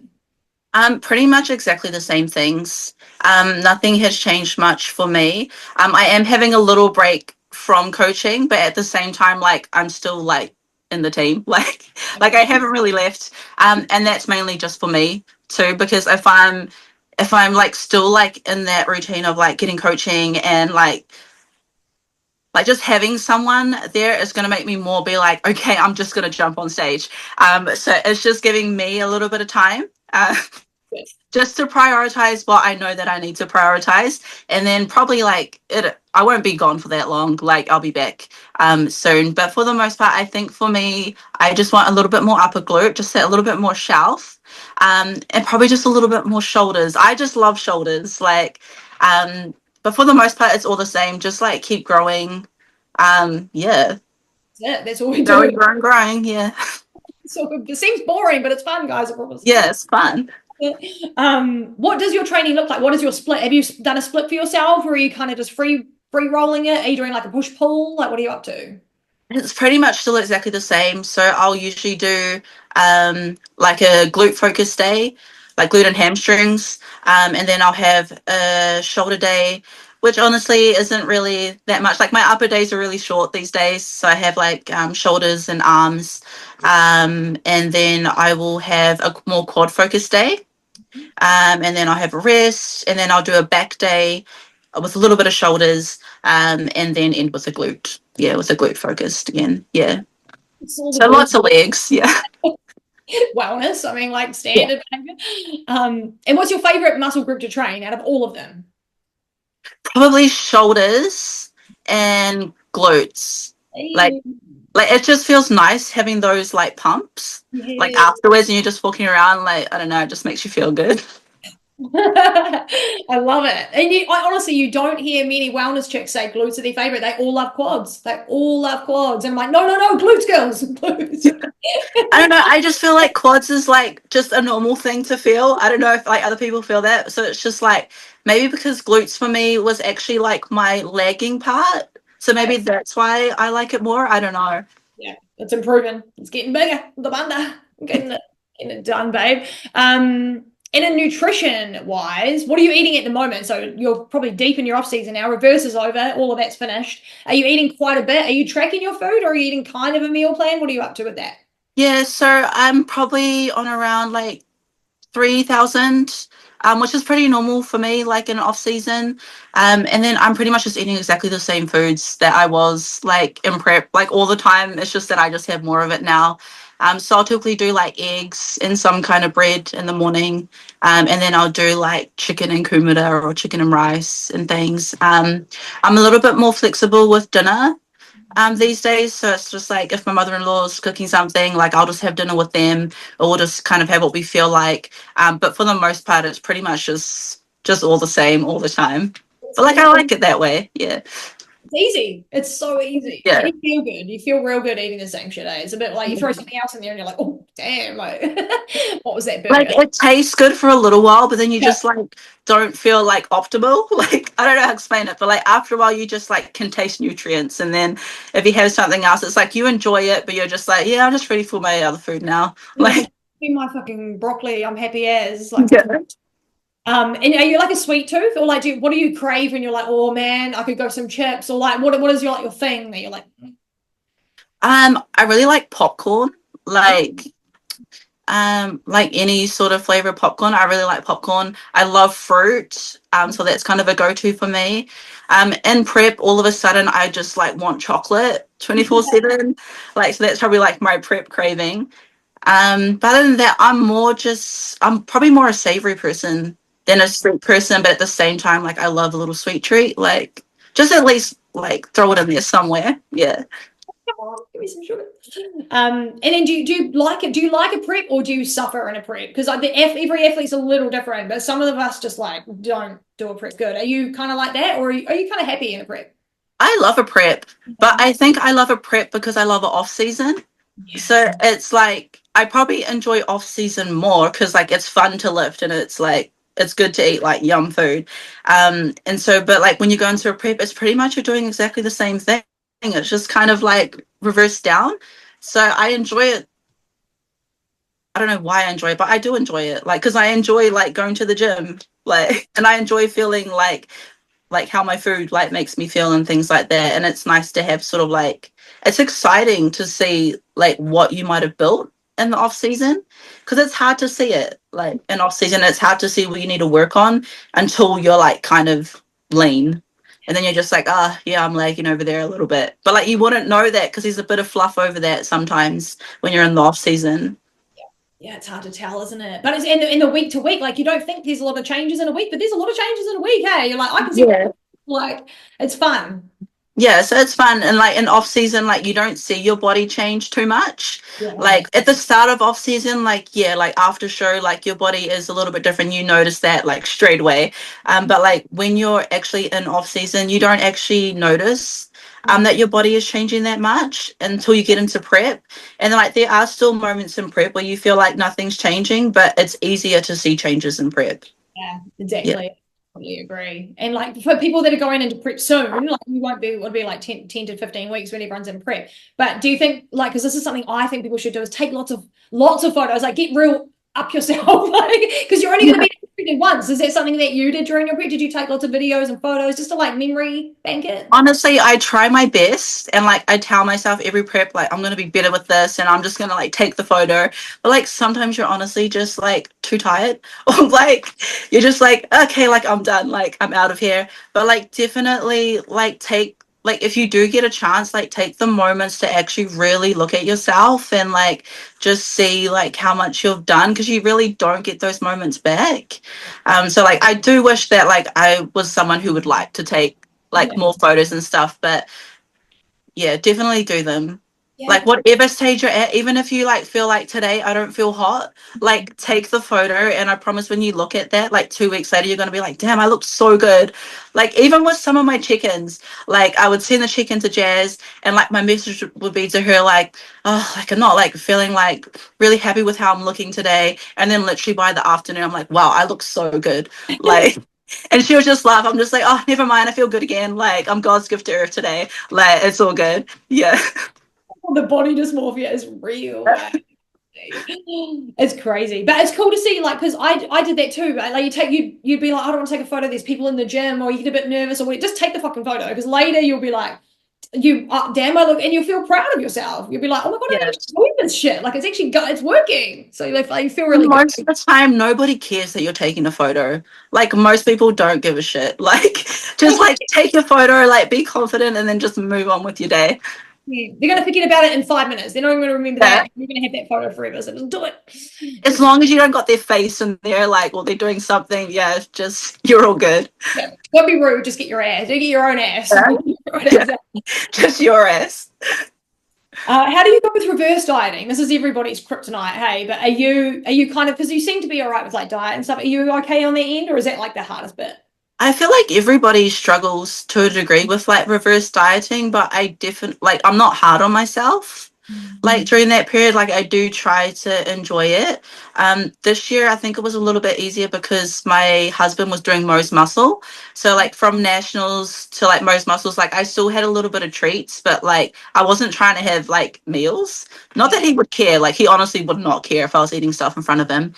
Pretty much exactly the same things. Nothing has changed much for me. I am having a little break from coaching, but at the same time, like I'm still like in the team. Like I haven't really left. And that's mainly just for me too, because if I'm like still like in that routine of like getting coaching and like just having someone there is going to make me more be like, okay, I'm just going to jump on stage. So it's just giving me a little bit of time. Just to prioritize what I know that I need to prioritize, and then probably like I won't be gone for that long. Like I'll be back soon. But for the most part, I think for me, I just want a little bit more upper glute, just a little bit more shelf, and probably just a little bit more shoulders. I just love shoulders. Like, but for the most part, it's all the same. Just like keep growing. Yeah. That's all we Growing, do. growing. Yeah. So it seems boring, but it's fun, guys. I promise. Yeah, it's fun. What does your training look like? What is your split? Have you done a split for yourself, or are you kind of just free rolling it? Are you doing like a push pull? Like, what are you up to? It's pretty much still exactly the same. So I'll usually do like a glute focus day, like glute and hamstrings, and then I'll have a shoulder day, which honestly isn't really that much. Like my upper days are really short these days, so I have like shoulders and arms, and then I will have a more quad focus day, and then I'll have a rest, and then I'll do a back day with a little bit of shoulders, and then end with a glute. Yeah, with a glute focused again. Yeah. So Lots of legs. Yeah. wellness. I mean, like standard. And what's your favorite muscle group to train out of all of them? Probably shoulders and glutes. Like it just feels nice having those like pumps, like afterwards, and you're just walking around. Like I don't know, it just makes you feel good. I love it. And honestly, you don't hear many wellness chicks say glutes are their favorite. They all love quads. They all love quads. And I'm like, no, glutes, girls. Glutes. I don't know. I just feel like quads is like just a normal thing to feel. I don't know if like other people feel that. So it's just like maybe because glutes for me was actually like my lagging part. So maybe that's why I like it more. I don't know. Yeah, it's improving. It's getting bigger. The bunda. Getting it done, babe. And in nutrition wise, what are you eating at the moment? So you're probably deep in your off season now. Reverse is over. All of that's finished. Are you eating quite a bit? Are you tracking your food, or are you eating kind of a meal plan? What are you up to with that? Yeah, so I'm probably on around like 3,000, which is pretty normal for me, like in off season. And then I'm pretty much just eating exactly the same foods that I was like in prep, like all the time. It's just that I just have more of it now. So I'll typically do like eggs and some kind of bread in the morning. And then I'll do like chicken and kumara or chicken and rice and things. I'm a little bit more flexible with dinner these days. So it's just like if my mother-in-law is cooking something, like I'll just have dinner with them, or we'll just kind of have what we feel like. But for the most part, it's pretty much just all the same all the time. But like I like it that way. Yeah. It's easy. It's so easy. Yeah. And you feel good. You feel real good eating the same shit. It's a bit like you throw something else in there and you're like, oh, damn. Like, what was that burger? Like it tastes good for a little while, but then you just like don't feel like optimal. Like I don't know how to explain it, but like after a while you just like can taste nutrients. And then if you have something else, it's like you enjoy it, but you're just like, yeah, I'm just ready for my other food now. Like my fucking broccoli, I'm happy as. Like, yeah. and are you like a sweet tooth, or like what do you crave when you're like, oh man, I could go some chips, or like what is your like your thing that you're like? I really like popcorn. Like any sort of flavor of popcorn. I really like popcorn. I love fruit. So that's kind of a go-to for me. In prep, all of a sudden I just like want chocolate 24/7. Like so that's probably like my prep craving. But other than that, I'm probably more a savory person than a sweet person, but at the same time, like I love a little sweet treat. Like just at least like throw it in there somewhere. Yeah. Give me some sugar. And then do you like it? Do you like a prep or do you suffer in a prep? Because like every athlete's a little different, but some of us just like don't do a prep good. Are you kind of like that, or are you kind of happy in a prep? I love a prep, but I think I love a prep because I love an off season. Yeah. So it's like I probably enjoy off season more because like it's fun to lift and it's like it's good to eat like yum food. And so but like when you go into a prep, it's pretty much you're doing exactly the same thing. It's just kind of like reversed down. So I enjoy it. I don't know why I enjoy it, but I do enjoy it. Like because I enjoy like going to the gym, like, and I enjoy feeling like how my food like makes me feel and things like that. And it's nice to have sort of like it's exciting to see like what you might have built in the off season because it's hard to see it like in off season. It's hard to see what you need to work on until you're like kind of lean. And then you're just like, yeah, I'm lagging over there a little bit. But like you wouldn't know that because there's a bit of fluff over that sometimes when you're in the off season. Yeah, it's hard to tell, isn't it? But it's in the week to week. Like you don't think there's a lot of changes in a week, but there's a lot of changes in a week. Hey, you're like, I can see, like it's fun. Yeah, so it's fun. And like in off season, like you don't see your body change too much. Yeah. Like at the start of off season, like yeah, like after show, like your body is a little bit different. You notice that like straight away. But like when you're actually in off season, you don't actually notice that your body is changing that much until you get into prep. And then like there are still moments in prep where you feel like nothing's changing, but it's easier to see changes in prep. Yeah, exactly. Yeah. Totally agree. And like for people that are going into prep soon, like you won't be, it'll be like 10 to 15 weeks when everyone's in prep. But do you think like, because this is something I think people should do is take lots of photos, like get real up yourself, like because you're only going to be treated once. Is that something that you did during your prep? Did you take lots of videos and photos just to like memory bank it? Honestly, I try my best and like I tell myself every prep like I'm gonna be better with this and I'm just gonna like take the photo. But like sometimes you're honestly just like too tired or like you're just like okay, like I'm done, like I'm out of here. But like definitely like take like if you do get a chance, like take the moments to actually really look at yourself and like just see like how much you've done because you really don't get those moments back. So like I do wish that like I was someone who would like to take like more photos and stuff, but yeah, definitely do them. Like whatever stage you're at, even if you like feel like today I don't feel hot, like take the photo and I promise when you look at that like 2 weeks later you're gonna be like, damn, I look so good. Like even with some of my check-ins, like I would send the check-in to Jazz and like my message would be to her like, oh, like I'm not like feeling like really happy with how I'm looking today, and then literally by the afternoon I'm like, wow, I look so good. Like and she would just laugh. I'm just like, oh, never mind. I feel good again. Like, I'm God's gift to Earth today. Like, it's all good. Yeah. The body dysmorphia is real. It's crazy, but it's cool to see. Like, because I did that too. But like, you'd be like, I don't want to take a photo. There's people in the gym, or you get a bit nervous, or whatever. Just take the fucking photo. Because later you'll be like, damn, I look, and you'll feel proud of yourself. You'll be like, oh my god, I'm doing this shit. Like, it's actually it's working. So you feel really most good. of the time nobody cares that you're taking a photo. Like most people don't give a shit. Like just like take your photo, like be confident and then just move on with your day. Yeah. They're going to forget about it in 5 minutes. They're not even going to remember Yeah. that. You're going to have that photo forever. So just do it. As long as you don't got their face in there, like, or they're doing something, yeah, just you're all good. Yeah. Don't be rude. Just get your ass. You get your own ass. Yeah. Just your ass. How do you go with reverse dieting? This is everybody's kryptonite, hey. But are you kind of, because you seem to be all right with like diet and stuff. Are you okay on the end, or is that like the hardest bit? I feel like everybody struggles to a degree with like reverse dieting, but I definitely like I'm not hard on myself. Like during that period, like I do try to enjoy it. This year I think it was a little bit easier because my husband was doing Mo's Muscle. So like from nationals to like Mo's Muscles, like I still had a little bit of treats, but like I wasn't trying to have like meals. Not that he would care, like he honestly would not care if I was eating stuff in front of him.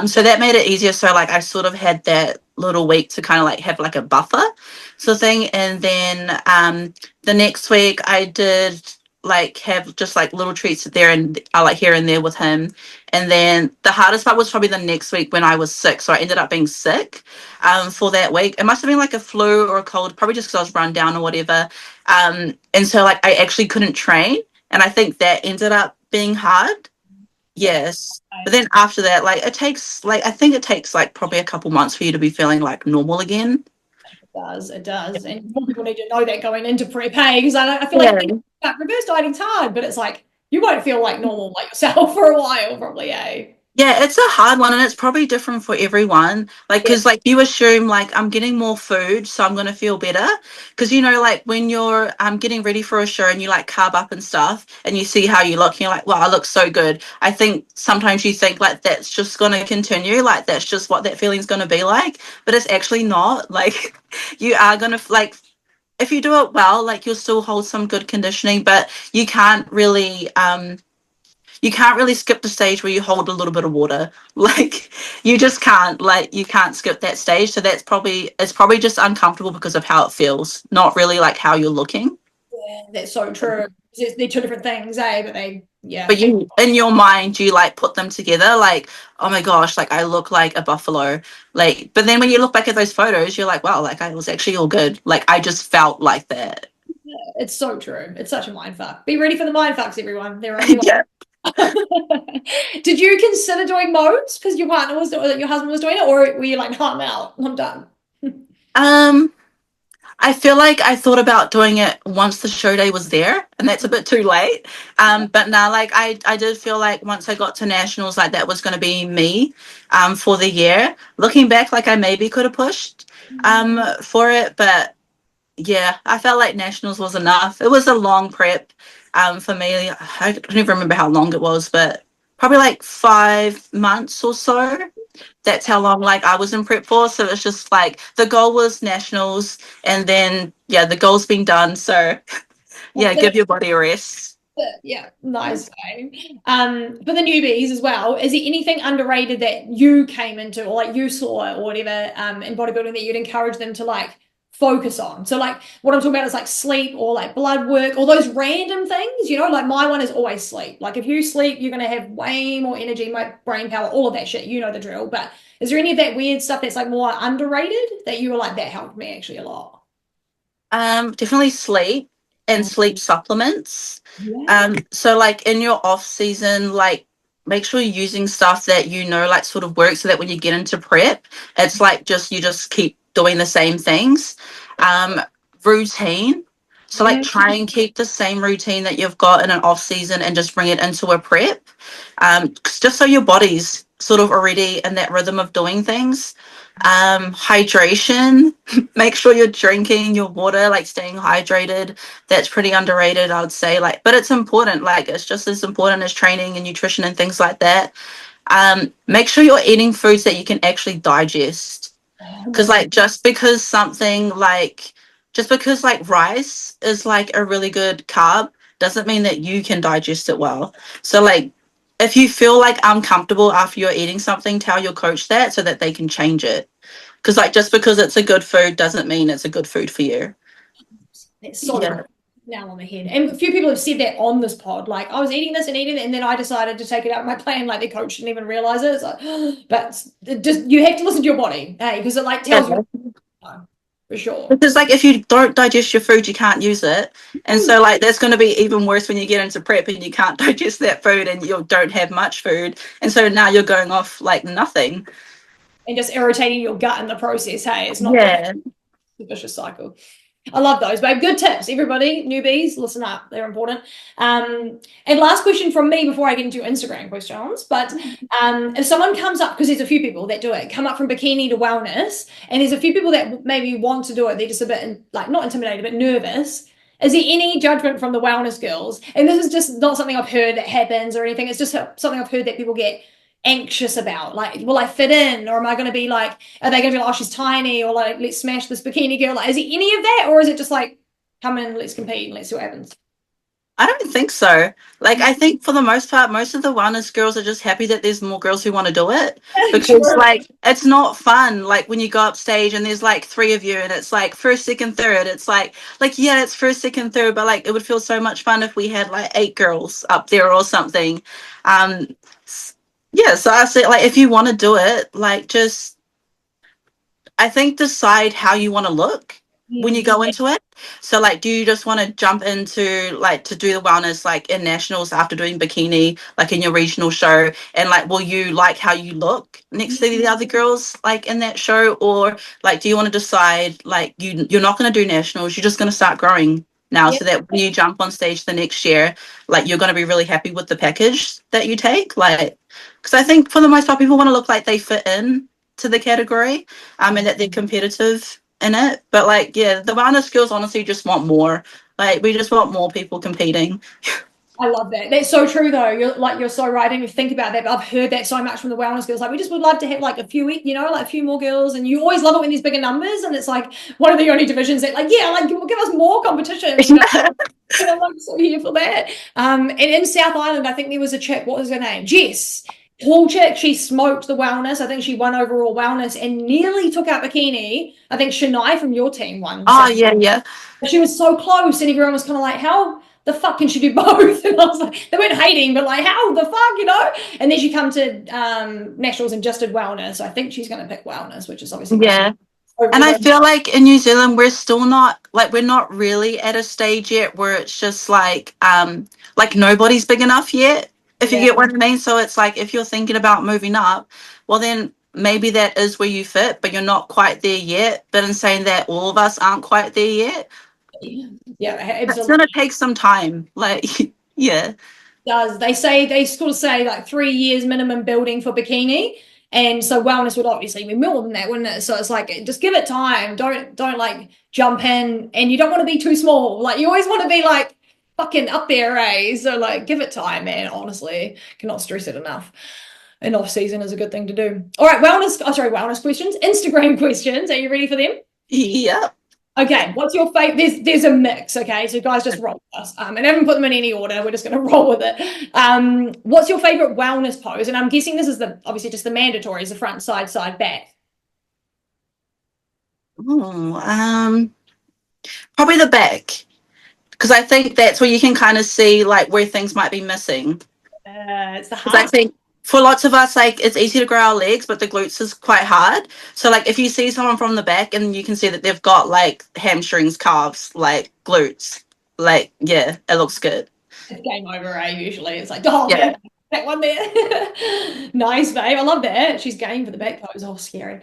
So that made it easier. So like I sort of had that little week to kind of like have like a buffer sort of thing. And then the next week I did like have just like little treats there and like here and there with him. And then the hardest part was probably the next week when I was sick. So I ended up being sick for that week. It must have been like a flu or a cold, probably just because I was run down or whatever. And so like I actually couldn't train. And I think that ended up being hard. Yes. But then after that, like it takes like I think it takes like probably a couple months for you to be feeling like normal again. It does. And more people need to know that going into prep, hey, because I feel Yeah. like reverse dieting's hard, but it's like you won't feel like normal like yourself for a while, probably, eh? Yeah, it's a hard one and it's probably different for everyone. Like, Yeah. because like you assume like I'm getting more food, so I'm gonna feel better. Because you know, like when you're getting ready for a show and you like carb up and stuff, and you see how you look, and you're like, wow, I look so good. I think sometimes you think like that's just gonna continue, like that's just what that feeling's gonna be like, but it's actually not. Like, you are gonna like if you do it well, like you'll still hold some good conditioning, but you can't really skip the stage where you hold a little bit of water. Like you just can't, like you can't skip that stage. So it's probably just uncomfortable because of how it feels, not really like how you're looking. Yeah, that's so true. They're two different things, eh? But they, yeah. But you in your mind you like put them together like, oh my gosh, like I look like a buffalo. Like but then when you look back at those photos, you're like, wow, like I was actually all good. Like I just felt like that. Yeah, it's so true. It's such a mind fuck. Be ready for the mind fucks, everyone. They're only Yeah. Did you consider doing modes because your partner was doing it, your husband was doing it, or were you like, no, I'm out, I'm done? Um I feel like I thought about doing it once the show day was there, and that's a bit too late. But now, like I did feel like once I got to nationals, like that was going to be me, for the year. Looking back, like I maybe could have pushed, for it, but yeah, I felt like nationals was enough. It was a long prep, for me. I don't even remember how long it was, but probably like 5 months or so. That's how long like I was in prep for. So it's just like the goal was nationals and then yeah, the goal's been done. So yeah, give your body a rest. Yeah, nice. For the newbies as well, is there anything underrated that you came into or like you saw or whatever in bodybuilding that you'd encourage them to like focus on? So like what I'm talking about is like sleep or like blood work or those random things, you know, like my one is always sleep. Like if you sleep, you're going to have way more energy, more brain power, all of that shit, you know the drill. But is there any of that weird stuff that's like more underrated that you were like, that helped me actually a lot? Definitely sleep and sleep supplements. Yeah. So like in your off season, like make sure you're using stuff that you know like sort of works so that when you get into prep, it's like just you just keep doing the same things. Um, Routine. So like Yeah. try and keep the same routine that you've got in an off season and just bring it into a prep. Just so your body's sort of already in that rhythm of doing things. Hydration. Make sure you're drinking your water, like staying hydrated. That's pretty underrated, I would say. Like, but it's important. Like, it's just as important as training and nutrition and things like that. Make sure you're eating foods that you can actually digest. Because like just because like rice is like a really good carb doesn't mean that you can digest it well. So like if you feel like uncomfortable after you're eating something, tell your coach that so that they can change it. Because like just because it's a good food doesn't mean it's a good food for you. It's so Yeah. now on the head. And a few people have said that on this pod. Like I was eating this and eating it, and then I decided to take it out of my plan. Like the coach didn't even realize it. It's like, but it just you have to listen to your body, hey, because it like tells you. for sure. Because like if you don't digest your food, you can't use it. And so like that's going to be even worse when you get into prep and you can't digest that food and you don't have much food. And so now you're going off like nothing. And just irritating your gut in the process. Hey, it's not Yeah. a vicious cycle. I love those, babe. Good tips, everybody. Newbies, listen up. They're important. And last question from me before I get into your Instagram questions. But if someone comes up, because there's a few people that do it, come up from bikini to wellness, and there's a few people that maybe want to do it, they're just a bit like not intimidated, but nervous. Is there any judgment from the wellness girls? And this is just not something I've heard that happens or anything. It's just something I've heard that people get anxious about, like, will I fit in, or am I going to be like, are they going to be like, oh, she's tiny, or like, let's smash this bikini girl? Like, is it any of that, or is it just like, come in, let's compete and let's see what happens? I don't think so. Like, I think for the most part, most of the wellness girls are just happy that there's more girls who want to do it, because like it's not fun. Like when you go up stage and there's like 3 of you and it's like first, second, third. It's like yeah, it's first, second, third, but like it would feel so much fun if we had like 8 girls up there or something. Yeah, so I say like if you want to do it, like just I think decide how you want to look when you go into it. So like, do you just want to jump into like to do the wellness like in nationals after doing bikini, like in your regional show, and like will you like how you look next to the other girls like in that show, or like do you want to decide like you're not going to do nationals, you're just going to start growing now, so that when you jump on stage the next year, like you're going to be really happy with the package that you take, like because I think for the most part people want to look like they fit in to the category, and that they're competitive in it. But like, yeah, the wellness girls honestly just want more. Like, we just want more people competing. I love that. That's so true, though. You're so right. I didn't even think about that, but I've heard that so much from the wellness girls. Like, we just would love to have like a few, like a few more girls. And you always love it when there's bigger numbers, and it's like one of the only divisions that, like, yeah, like give us more competition. And I'm like so here for that. And in South Island, I think there was a chick. What was her name? Jess. Tall chick. She smoked the wellness. I think she won overall wellness and nearly took out bikini. I think Shania from your team won. Oh, yeah. She was so close, and everyone was kind of like, how the fuck can she do both? And I was like, they weren't hating, but like, how the fuck, And then she come to nationals and just did wellness. So I think she's going to pick wellness, which is obviously And I feel like in New Zealand we're still not like we're not really at a stage yet where it's just like nobody's big enough yet, if you get what I mean. So it's like if you're thinking about moving up, well then maybe that is where you fit, but you're not quite there yet. But in saying that, all of us aren't quite there yet. Yeah, absolutely. It's gonna take some time. Like, yeah. They sort of say like 3 years minimum building for bikini. And so wellness would obviously be more than that, wouldn't it? So it's like, just give it time. Don't like jump in, and you don't want to be too small. Like you always want to be like fucking up there, eh? So like give it time, man. Honestly, cannot stress it enough. And off season is a good thing to do. All right, wellness questions, Instagram questions. Are you ready for them? Yep. Okay, what's your favorite? There's a mix, okay? So guys, just roll with us. And I haven't put them in any order. We're just going to roll with it. What's your favorite wellness pose? And I'm guessing this is obviously just the mandatory, is the front, side, back. Probably the back, because I think that's where you can kind of see like where things might be missing. It's the heart. I think for lots of us, like it's easy to grow our legs, but the glutes is quite hard. So like if you see someone from the back and you can see that they've got like hamstrings, calves, like glutes, like yeah, it looks good. It's game over, usually. It's like, man, that one there. Nice, babe. I love that. She's game for the back pose. Oh, scary.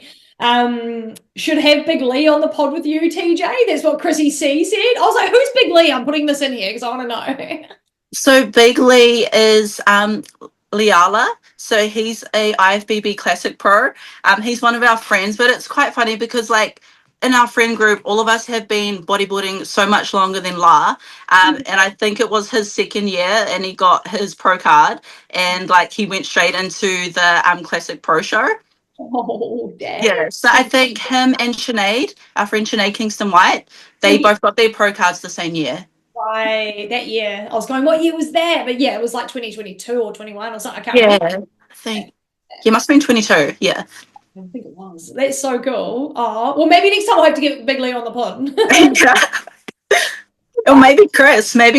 Should have Big Lee on the pod with you, TJ. That's what Chrissy C said. I was like, who's Big Lee? I'm putting this in here because I want to know. So Big Lee is Liala. So he's a IFBB Classic Pro. He's one of our friends, but it's quite funny because like in our friend group, all of us have been bodybuilding so much longer than La. And I think it was his second year and he got his pro card and like he went straight into the Classic Pro show. Oh, damn. Yeah, so I think him and Sinead, our friend Sinead Kingston White, they both got their pro cards the same year. Right, that year. I was going, what year was that? But yeah, it was like 2022 or 21 or something. I can't remember. I think it must have been 22. Yeah. I think it was. That's so cool. Oh, well, maybe next time I'll have to get Big Lee on the pod. Or maybe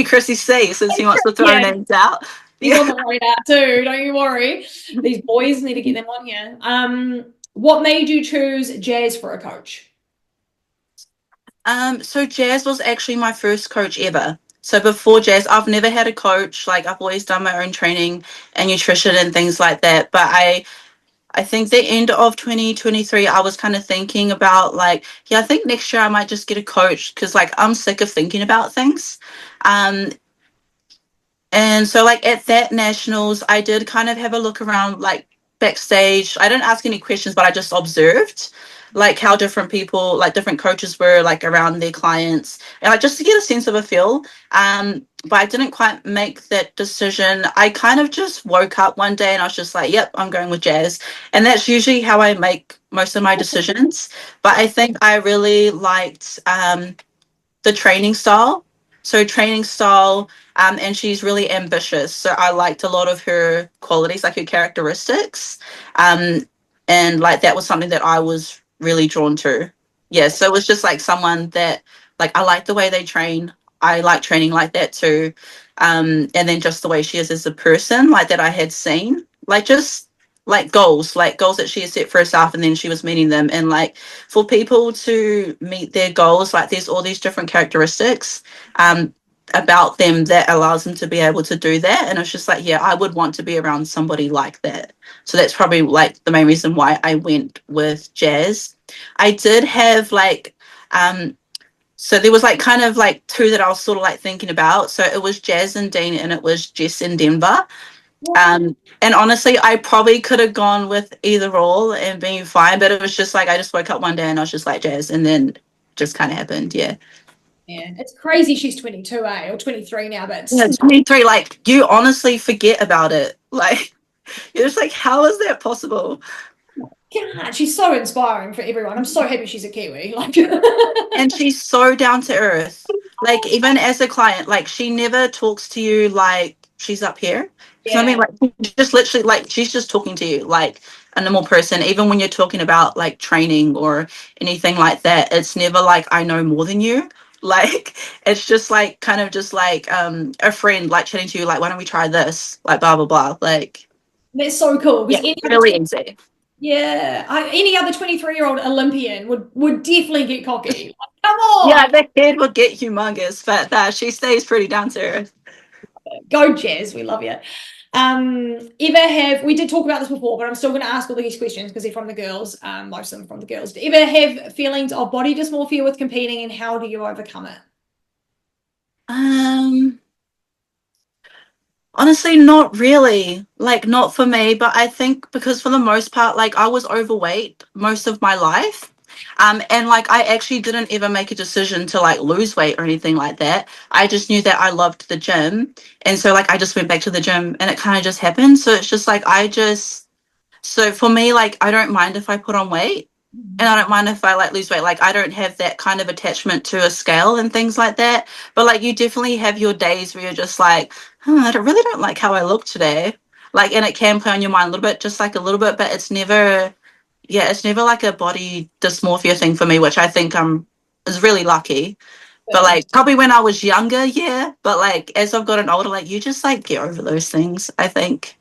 Chrissy C, since he wants to throw names out. He's on the radar too, don't you worry. These boys need to get them on here. What made you choose Jazz for a coach? So Jazz was actually my first coach ever. So before Jazz, I've never had a coach. Like I've always done my own training and nutrition and things like that. But I think the end of 2023, I was kind of thinking about like, yeah, I think next year I might just get a coach because like I'm sick of thinking about things. Um, and so, like, at that nationals, I did kind of have a look around, like, backstage. I didn't ask any questions, but I just observed, like, how different people, like, different coaches were, like, around their clients, and like, just to get a sense of a feel. But I didn't quite make that decision. I kind of just woke up one day and I was just like, yep, I'm going with Jazz. And that's usually how I make most of my decisions. But I think I really liked the training style. So training style, and she's really ambitious. So I liked a lot of her qualities, like her characteristics, um, and like that was something that I was really drawn to. Yeah, so it was just like someone that like I like the way they train. I like training like that too, and then just the way she is as a person, like that I had seen, like just like goals that she had set for herself, and then she was meeting them, and like for people to meet their goals, like there's all these different characteristics um, about them that allows them to be able to do that. And it's just like, yeah, I would want to be around somebody like that. So that's probably like the main reason why I went with Jazz. I did have like, so there was like kind of like two that I was sort of like thinking about. So it was Jazz and Dean, and it was Jess in Denver. And honestly, I probably could have gone with either or and been fine, but it was just like I just woke up one day and I was just like Jazz, and then just kind of happened. Yeah. Yeah, it's crazy she's 22, Or 23 now, but Yeah, 23, like you honestly forget about it. Like you're just like, how is that possible? God, she's so inspiring for everyone. I'm so happy she's a Kiwi. Like, And she's so down to earth. Like even as a client, like she never talks to you like she's up here. You know what I mean? yeah, Like just literally like she's just talking to you like a normal person. Even when you're talking about like training or anything like that, it's never like I know more than you. Like it's just like kind of just like a friend like chatting to you, like, why don't we try this? Like blah blah blah. Like that's so cool. yeah, Because really easy. any other 23-year-old Olympian would definitely get cocky. Like, come on, Yeah, the kid will get humongous, but she stays pretty down to earth. go Jazz, we love you. Ever have we did talk about this before, but I'm still going to ask all these questions because they're from the girls. Most of them from the girls. Do you ever have feelings of body dysmorphia with competing, and how do you overcome it? Um, Honestly, not really. Like, not for me, but I think because for the most part, like, I was overweight most of my life. And like, I actually didn't ever make a decision to like lose weight or anything like that. I just knew that I loved the gym. And so, like, I just went back to the gym and it kind of just happened. So it's just like, so for me, like, I don't mind if I put on weight and I don't mind if I like lose weight. Like, I don't have that kind of attachment to a scale and things like that. But like, you definitely have your days where you're just like, I really don't like how I look today. Like, and it can play on your mind a little bit, just like a little bit, but it's never, yeah, it's never like a body dysmorphia thing for me, which I think is really lucky. But like, probably when I was younger, yeah. But like, as I've gotten older, like, you just like get over those things, I think.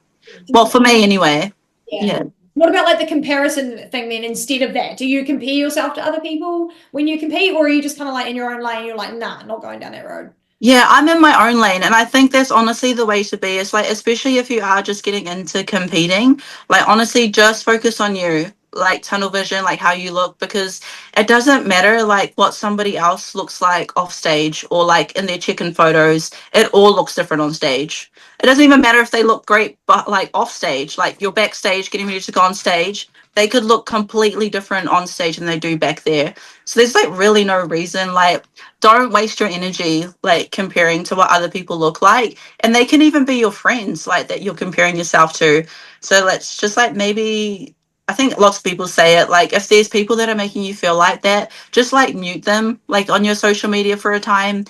Well, for me anyway. Yeah. Yeah. What about like the comparison thing then instead of that? Do you compare yourself to other people when you compete, or are you just kind of like in your own lane? You're like, nah, not going down that road. Yeah, I'm in my own lane, and I think that's honestly the way to be. It's like, especially if you are just getting into competing, like, honestly, just focus on you, like, tunnel vision, like, how you look, because it doesn't matter, like, what somebody else looks like off stage or, like, in their check-in photos. It all looks different on stage. It doesn't even matter if they look great, but, like, off stage, like, you're backstage getting ready to go on stage, they could look completely different on stage than they do back there. So there's, like, really no reason, like, don't waste your energy like comparing to what other people look like, and they can even be your friends like that you're comparing yourself to. So let's just like, maybe I think lots of people say it, like if there's people that are making you feel like that, just like mute them like on your social media for a time,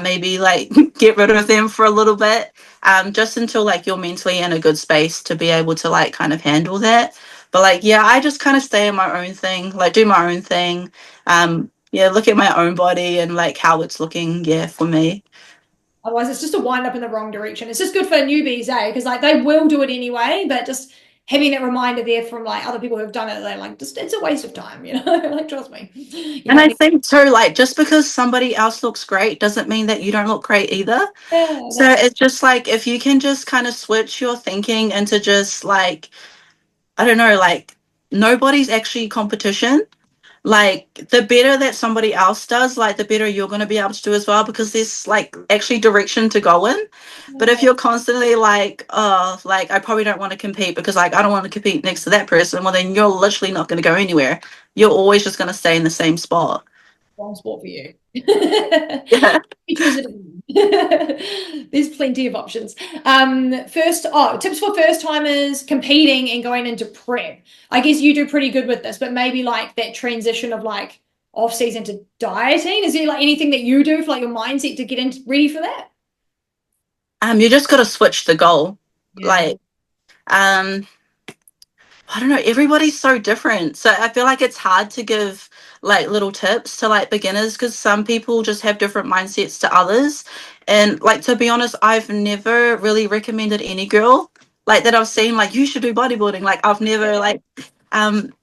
maybe like get rid of them for a little bit, just until like you're mentally in a good space to be able to like kind of handle that. But like, yeah, I just kind of stay in my own thing, like do my own thing. Yeah, look at my own body and like how it's looking, yeah, for me. Otherwise, it's just a wind up in the wrong direction. It's just good for newbies, Because like they will do it anyway, but just having that reminder there from like other people who've done it, they're like, just it's a waste of time, you know, like trust me. And I think too, like just because somebody else looks great doesn't mean that you don't look great either. Yeah, So it's just like if you can just kind of switch your thinking into just like, I don't know, like nobody's actually competition. Like the better that somebody else does, like the better you're going to be able to do as well, because there's like actually direction to go in. But if you're constantly like, oh, like I probably don't want to compete because like I don't want to compete next to that person, well then you're literally not going to go anywhere. You're always just going to stay in the same spot. wrong sport for you. Yeah. Choose it. There's plenty of options. Tips for first timers competing and going into prep. I guess you do pretty good with this, but maybe like that transition of like off season to dieting. Is there like anything that you do for like your mindset to get ready for that? You just got to switch the goal. Yeah. Like, I don't know, everybody's so different. So I feel like it's hard to give like little tips to like beginners because some people just have different mindsets to others. And like to be honest, I've never really recommended any girl like that I've seen like you should do bodybuilding. Like I've never like um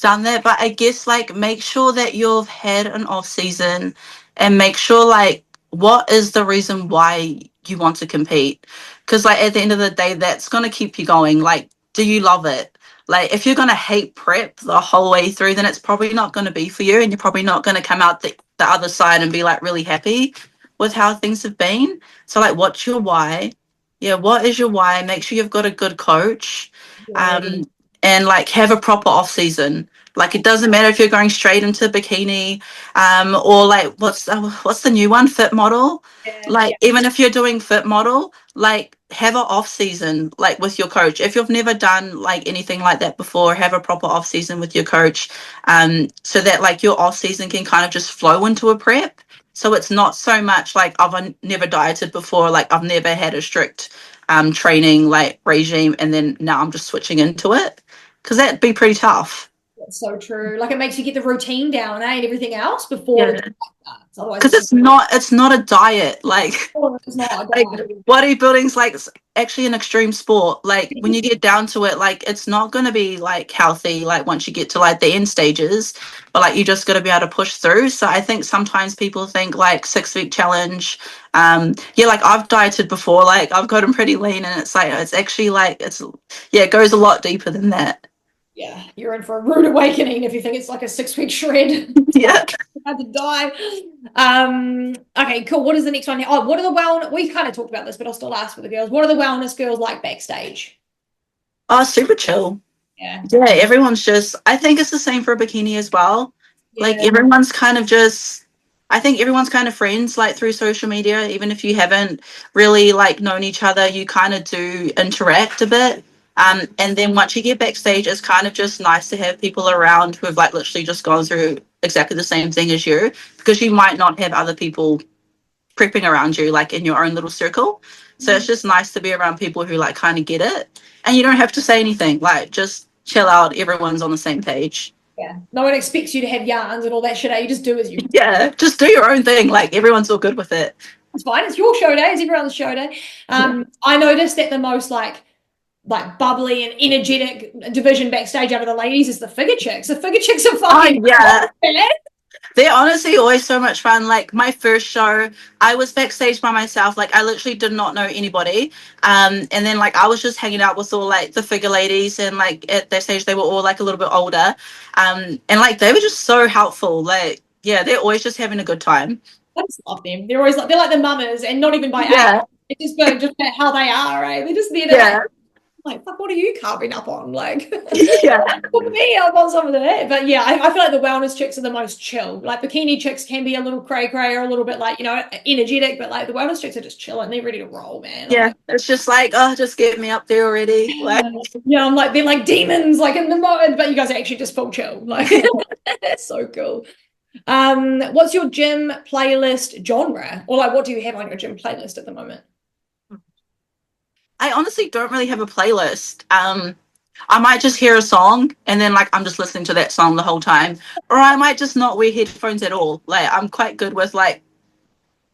done that, but I guess like make sure that you've had an off season and make sure like what is the reason why you want to compete, because like at the end of the day that's going to keep you going. Like do you love it? Like if you're going to hate prep the whole way through, then it's probably not going to be for you and you're probably not going to come out the other side and be like really happy with how things have been. So like what's your why? Yeah, what is your why? Make sure you've got a good coach. Yeah. And like have a proper off season. Like it doesn't matter if you're going straight into bikini, or like what's the new one, fit model. Like even if you're doing fit model, like have an off season like with your coach. If you've never done like anything like that before, have a proper off season with your coach, so that like your off season can kind of just flow into a prep. So it's not so much like I've never dieted before, like I've never had a strict training like regime, and then now I'm just switching into it, because that'd be pretty tough. That's so true. Like it makes you get the routine down, and everything else before the diet starts. Otherwise, Because it's not a diet. Like it's not a like diet. bodybuilding's like actually an extreme sport. Like when you get down to it, like it's not going to be like healthy like once you get to like the end stages, but like you just got to be able to push through. So I think sometimes people think like 6 week challenge. Yeah, like I've dieted before, like I've gotten pretty lean, and it's like it's actually like it goes a lot deeper than that. Yeah, you're in for a rude awakening if you think it's like a 6 week shred. Yeah. About to die. Okay, cool. What is the next one? Oh, what are the wellness? We kind of talked about this, but I'll still ask for the girls. What are the wellness girls like backstage? Oh, super chill. Yeah. Yeah, everyone's just, I think it's the same for bikini as well. Like everyone's kind of just, I think everyone's kind of friends like through social media. Even if you haven't really like known each other, you kind of do interact a bit. And then once you get backstage, it's kind of just nice to have people around who have like literally just gone through exactly the same thing as you, because you might not have other people prepping around you like in your own little circle. So it's just nice to be around people who like kind of get it, and you don't have to say anything, like just chill out, everyone's on the same page. Yeah, no one expects you to have yarns and all that shit. You just do as you. Yeah, just do your own thing, like everyone's all good with it. It's fine. It's your show day. It's everyone's show day. I noticed that the most like bubbly and energetic division backstage out of the ladies is the figure chicks. The figure chicks are fucking they're honestly always so much fun. Like my first show, I was backstage by myself. Like I literally did not know anybody. And then like I was just hanging out with all like the figure ladies, and like at that stage they were all like a little bit older. And like they were just so helpful. Like yeah, they're always just having a good time. I just love them. They're always like, they're like the mamas, and not even by age. It's just how they are, right? They're just there to like, fuck, what are you carving up on? Like, put me up on some of that. But yeah, I feel like the wellness chicks are the most chill. Like bikini chicks can be a little cray or a little bit like, you know, energetic, but like the wellness chicks are just chilling. They're ready to roll, man. Yeah, it's just like, oh, just get me up there already. Like, yeah, I'm like, they're like demons, like in the moment, but you guys are actually just full chill. Like, that's so cool. What's your gym playlist genre, or like what do you have on your gym playlist at the moment? I honestly don't really have a playlist. I might just hear a song and then like I'm just listening to that song the whole time, or I might just not wear headphones at all. Like I'm quite good with like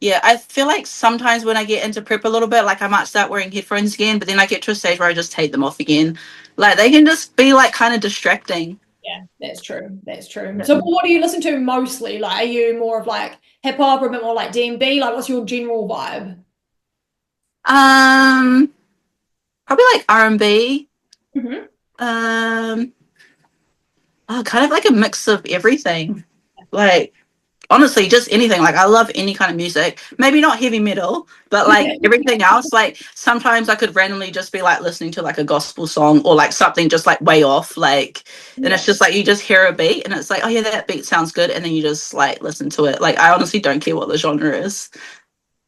Yeah, I feel like sometimes when I get into prep a little bit, like I might start wearing headphones again, but then I get to a stage where I just take them off again. Like they can just be like kind of distracting. Yeah, that's true. That's true. So what do you listen to mostly? Like, are you more of like hip hop or a bit more like D&B? Like, what's your general vibe? Um, Probably like R&B. Mm-hmm. Um, Kind of like a mix of everything. Like honestly, just anything. Like I love any kind of music. Maybe not heavy metal, but like everything else. Like sometimes I could randomly just be like listening to like a gospel song or like something just like way off. Like, and Yeah, it's just like you just hear a beat and it's like, oh yeah, that beat sounds good, and then you just like listen to it. Like I honestly don't care what the genre is.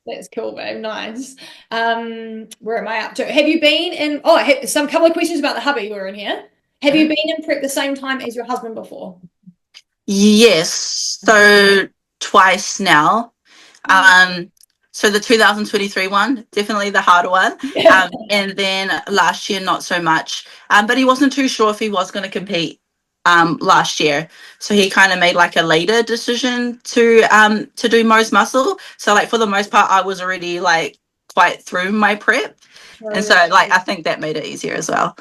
that's cool, babe. Nice. Where am I up to? Have you been in? Oh, I had some couple of questions about the hubby were in here. Have you been in prep the same time as your husband before? Yes, so twice now. Um, so the 2023 one, definitely the harder one. Yeah. And then last year, not so much. But he wasn't too sure if he was going to compete last year. So he kind of made like a later decision to do most muscle. So like for the most part, I was already like quite through my prep. And so like I think that made it easier as well.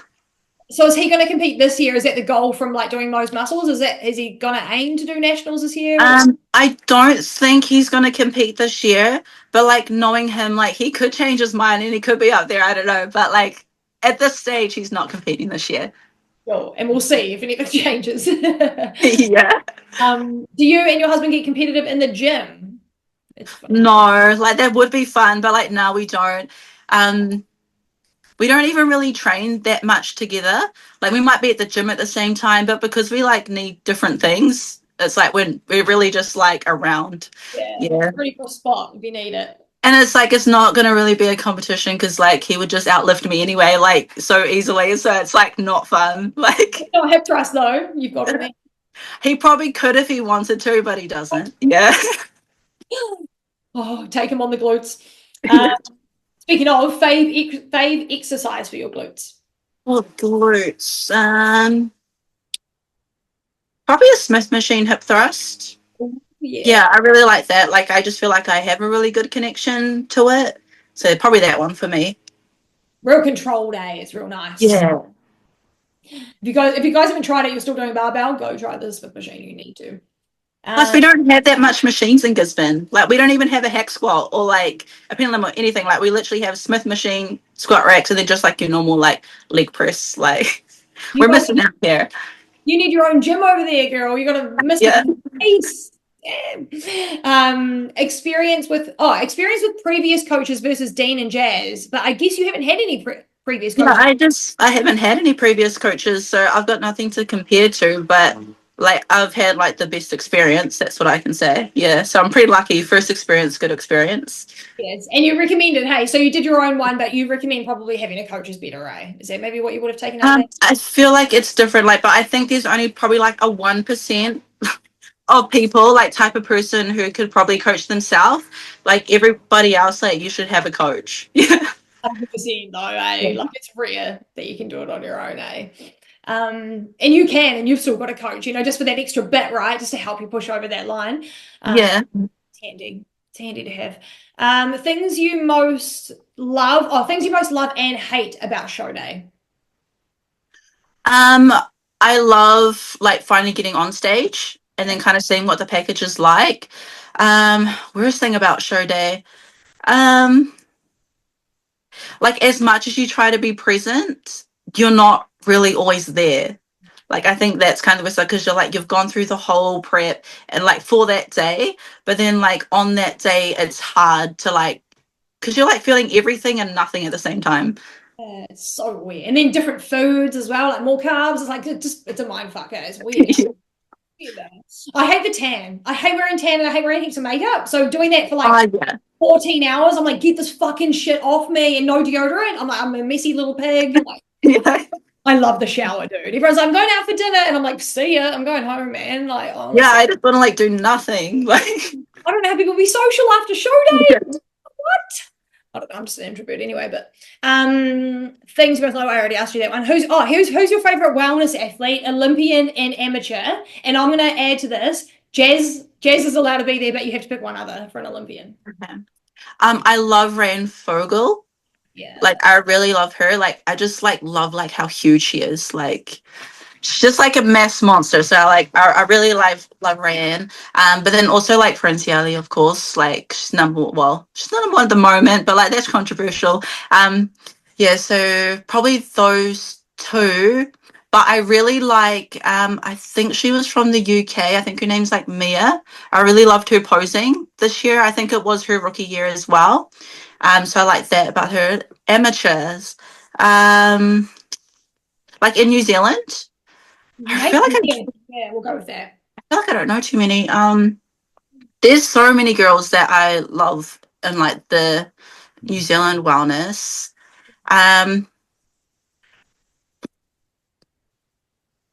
So is he going to compete this year? Is that the goal from like doing most muscles? Is he going to aim to do nationals this year? I don't think he's going to compete this year, but like knowing him, like he could change his mind and he could be up there. I don't know, but like at this stage, he's not competing this year. Well, and we'll see if anything changes. Yeah. Do you and your husband get competitive in the gym? It's fun. No, like that would be fun, but like no, we don't. Um, we don't even really train that much together. Like we might be at the gym at the same time, but because we like need different things, it's like we're really just like around. Yeah, Yeah. pretty cool spot if you need it. And it's like it's not gonna really be a competition because like he would just outlift me anyway, like so easily. So it's like not fun. Like Don't have trust though. You've got to be. he probably could if he wanted to, but he doesn't. Yeah. Oh, take him on the glutes. Yeah. Speaking of fave exercise for your glutes. Well, glutes. Probably a Smith machine hip thrust. Yeah, Yeah, I really like that. Like I just feel like I have a really good connection to it. So probably that one for me. real controlled. It's real nice. Yeah. If you guys haven't tried it, you're still doing barbell. Go try the Smith machine. You need to. Plus, we don't have that much machines in Gisborne. Like, we don't even have a hack squat or like a pendulum or anything. Like, we literally have Smith machine, squat racks, and then just like your normal like leg press. Like, we're missing out there. You need your own gym over there, girl. You got to miss Yeah. the pace. Experience with previous coaches versus Dean and Jazz, but I guess you haven't had any previous Yeah, coaches. I haven't had any previous coaches, so I've got nothing to compare to. But like, I've had like the best experience. That's what I can say. Yeah, so I'm pretty lucky. First experience, good experience. Yes, and you recommended, hey, so you did your own one, but you recommend probably having a coach is better, right? Is that maybe what you would have taken out of that? I feel like it's different. Like, but I think there's only probably like a 1% of people, like type of person who could probably coach themselves. Like everybody else, like you should have a coach. Yeah. 100% though, like it's rare that you can do it on your own, and you can, and you've still got a coach, just for that extra bit, right? Just to help you push over that line. Yeah. It's handy to have. Things you most love, or things you most love and hate about show day. I love like finally getting on stage and then kind of seeing what the package is like. Worst thing about show day. Like as much as you try to be present, you're not really always there. Like I think that's kind of what's like because you're like you've gone through the whole prep and like for that day, but then like on that day it's hard to like because you're like feeling everything and nothing at the same time. It's so weird. And then different foods as well, like more carbs. It's like it's a mind fucker. It's weird. I hate the tan. I hate wearing tan and I hate wearing heaps of makeup. So doing that for like 14 hours, I'm like, get this fucking shit off me and no deodorant. I'm like, I'm a messy little pig. Like, Yeah. I love the shower, dude. Everyone's like, I'm going out for dinner, and I'm like, see ya. I'm going home, man. Like, honestly, Yeah, I just want to like do nothing. Like I don't know how people be social after show day. yeah. What? I don't know. I'm just an introvert anyway. But things with I already asked you that one. Who's your favorite wellness athlete, Olympian and amateur? And I'm gonna add to this: Jazz Jazz is allowed to be there, but you have to pick one other for an Olympian. Okay. I love Rain Fogel. Yeah. Like, I really love her. Like, I just like love like how huge she is. Like, she's just like a mass monster. So I really love Rain. But then also like Franciale, of course. Like, she's she's not number one at the moment, but like that's controversial. Yeah, so probably those two. But I really like, I think she was from the UK. I think her name's like Mia. I really loved her posing this year. I think it was her rookie year as well. So I like that about her. Amateurs. Um, like in New Zealand. I Maybe. feel like Yeah, we'll go with that. I feel like I don't know too many. There's so many girls that I love in like the New Zealand wellness. Um,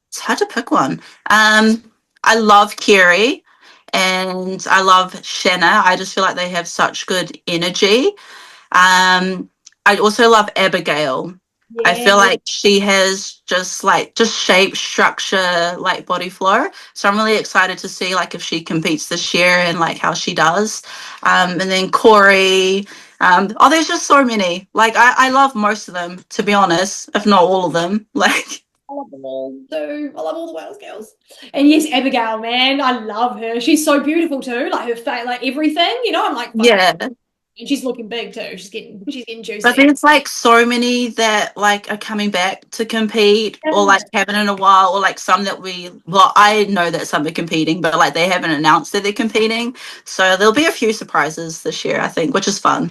it's hard to pick one. I love Kiri and I love Shanna. I just feel like they have such good energy. I also love Abigail. I Yeah. feel like she has just shape, structure, like body flow. So I'm really excited to see like if she competes this year and like how she does. And then Corey. There's just so many. Like I love most of them, to be honest, if not all of them. Like I love them all too. I love all the Wales girls. And yes, Abigail, man, I love her. She's so beautiful too. Like her face, like everything, you know, I'm like, fuck. yeah. And she's looking big too. She's getting But juicy. there's like so many that like are coming back to compete or Yeah. like haven't in a while, or like some that I know that some are competing, but like they haven't announced that they're competing. So there'll be a few surprises this year, I think, which is fun.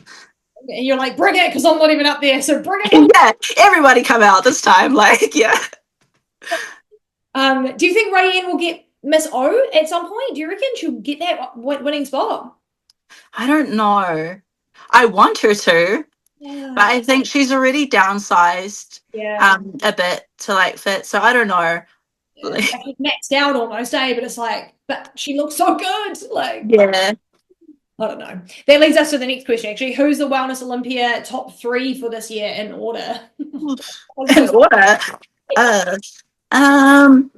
And you're like, bring it, because I'm not even up there. So bring it on. Yeah, everybody come out this time. Like, yeah. Do you think Rayanne will get Miss O at some point? Do you reckon she'll get that winning spot? I don't know. I want her to, but Yeah. I think she's already downsized Yeah. a bit to like fit. So I don't know. Yeah. Like, Like, she's maxed out almost, eh? But it's like, but she looks so good. Like, yeah. I don't know. That leads us to the next question, actually. Who's the Wellness Olympia top 3 for this year in order? In order. Uh, um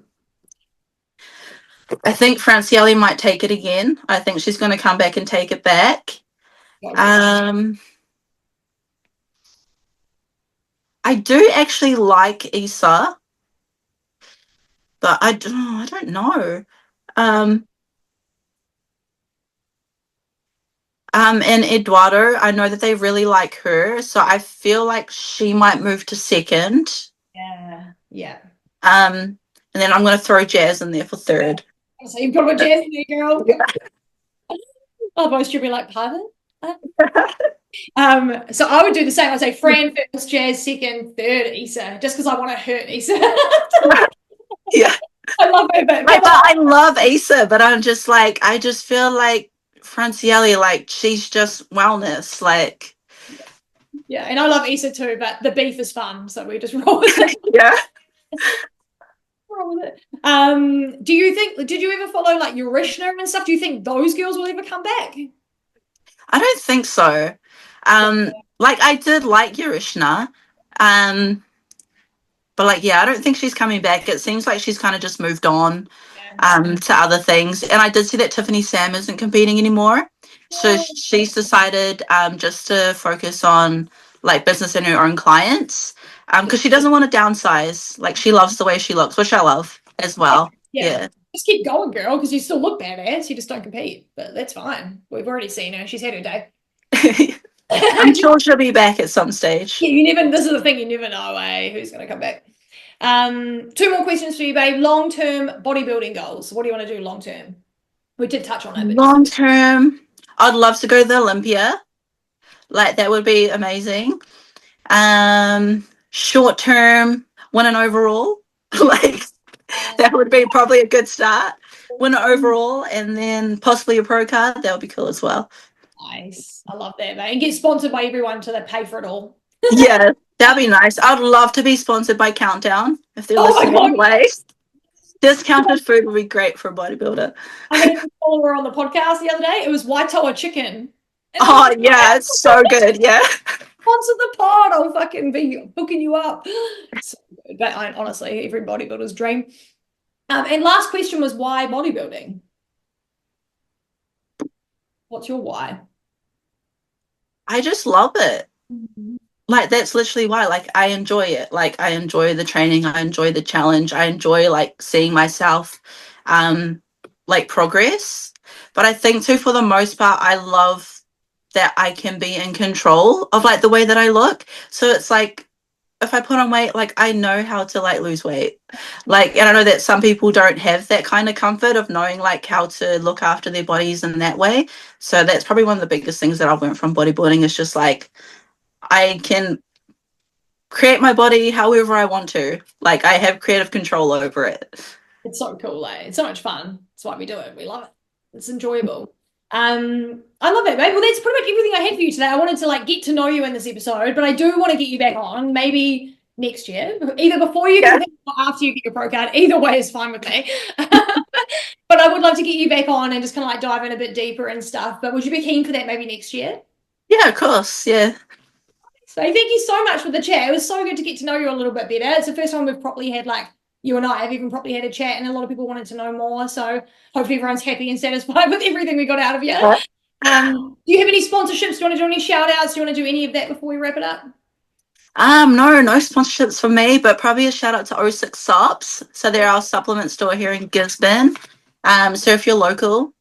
I think Franciele might take it again. I think she's going to come back and take it back. I do actually like Issa, but I don't know. Um, and Eduardo, I know that they really like her, so I feel like she might move to second. Yeah. Yeah. And then I'm going to throw Jazz in there for third. So you've got a Jazz in there, girl. Otherwise, you'll be like, pardon? So I would do the same. I'd say Fran first, Jazz second, third, Issa, just because I want to hurt Issa. Yeah. I love her, but Like, but I love Issa, but I'm just like, I just feel like Franciele, like, she's just wellness. Like, yeah, and I love Issa too, but the beef is fun, so we just roll with it. yeah. Roll with it. Did you ever follow like Eurishna and stuff? Do you think those girls will ever come back? I don't think so. Like I did like Yerishna, but like yeah, I don't think she's coming back. It seems like she's kind of just moved on to other things. And I did see that Tiffany Sam isn't competing anymore, so she's decided just to focus on like business and her own clients because she doesn't want to downsize. Like she loves the way she looks, which I love as well. Yeah. Just keep going, girl, because you still look badass. You just don't compete, but that's fine. We've already seen her. She's had her day. I'm sure she'll be back at some stage. Yeah, this is the thing, you never know, who's going to come back. 2 more questions for you, babe. Long-term bodybuilding goals. What do you want to do long-term? We did touch on it. Long-term, I'd love to go to the Olympia. Like that would be amazing. Short-term, win an overall. Like that would be probably a good start. Win an overall and then possibly a pro card. That would be cool as well. Nice. I love that, mate. And get sponsored by everyone so they pay for it all. Yeah, that'd be nice. I'd love to be sponsored by Countdown if they're listening. Like, discounted food would be great for a bodybuilder. I had a follower on the podcast the other day. It was Waitoa chicken. Oh yeah, it's so good. Yeah. Sponsor the pod. I'll fucking be hooking you up. So good. But honestly, every bodybuilder's dream. And last question was why bodybuilding? What's your why? I just love it. Like, that's literally why. Like, I enjoy it. Like, I enjoy the training. I enjoy the challenge. I enjoy like seeing myself like progress. But I think too, for the most part, I love that I can be in control of like the way that I look. So it's like, if I put on weight, like, I know how to like lose weight. Like, and I know that some people don't have that kind of comfort of knowing like how to look after their bodies in that way. So that's probably one of the biggest things that I've learned from bodybuilding, is just like, I can create my body however I want to. Like, I have creative control over it. It's so cool, eh? It's so much fun. That's why we do it. We love it. It's enjoyable. I love it, babe. Well, that's pretty much everything I had for you today. I wanted to like get to know you in this episode, but I do want to get you back on maybe next year, either before you compete or after you get your pro card. Either way is fine with me. But I would love to get you back on and just kind of like dive in a bit deeper and stuff. But would you be keen for that maybe next year? Yeah, of course. Yeah. So thank you so much for the chat. It was so good to get to know you a little bit better. It's the first time we've properly had like, you and I have even properly had a chat, and a lot of people wanted to know more. So hopefully everyone's happy and satisfied with everything we got out of you. Do you have any sponsorships? Do you want to do any shout outs? Do you want to do any of that before we wrap it up? No sponsorships for me, but probably a shout out to O6 Sops. So they're our supplement store here in Gisborne. So if you're local,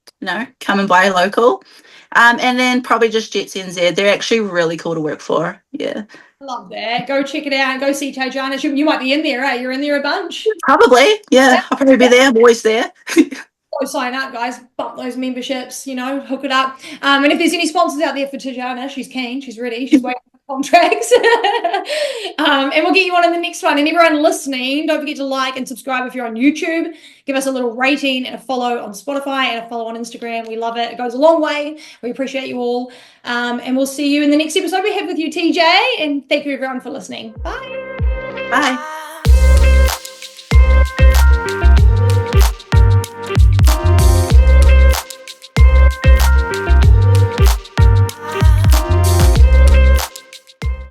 come and buy local. And then probably just Jets NZ. They're actually really cool to work for. Yeah. Love that. Go check it out and go see Tay Jana. You might be in there, eh? You're in there a bunch. Probably. Yeah. I'll probably be there. I'm always there. Go sign up, guys. Bump those memberships, hook it up. And if there's any sponsors out there for Tay Jana, she's keen. She's ready. She's waiting for contracts. And we'll get you on in the next one. And everyone listening, don't forget to like and subscribe if you're on YouTube. Give us a little rating and a follow on Spotify and a follow on Instagram. We love it. It goes a long way. We appreciate you all. And we'll see you in the next episode we have with you, TJ. And thank you, everyone, for listening. Bye. Bye.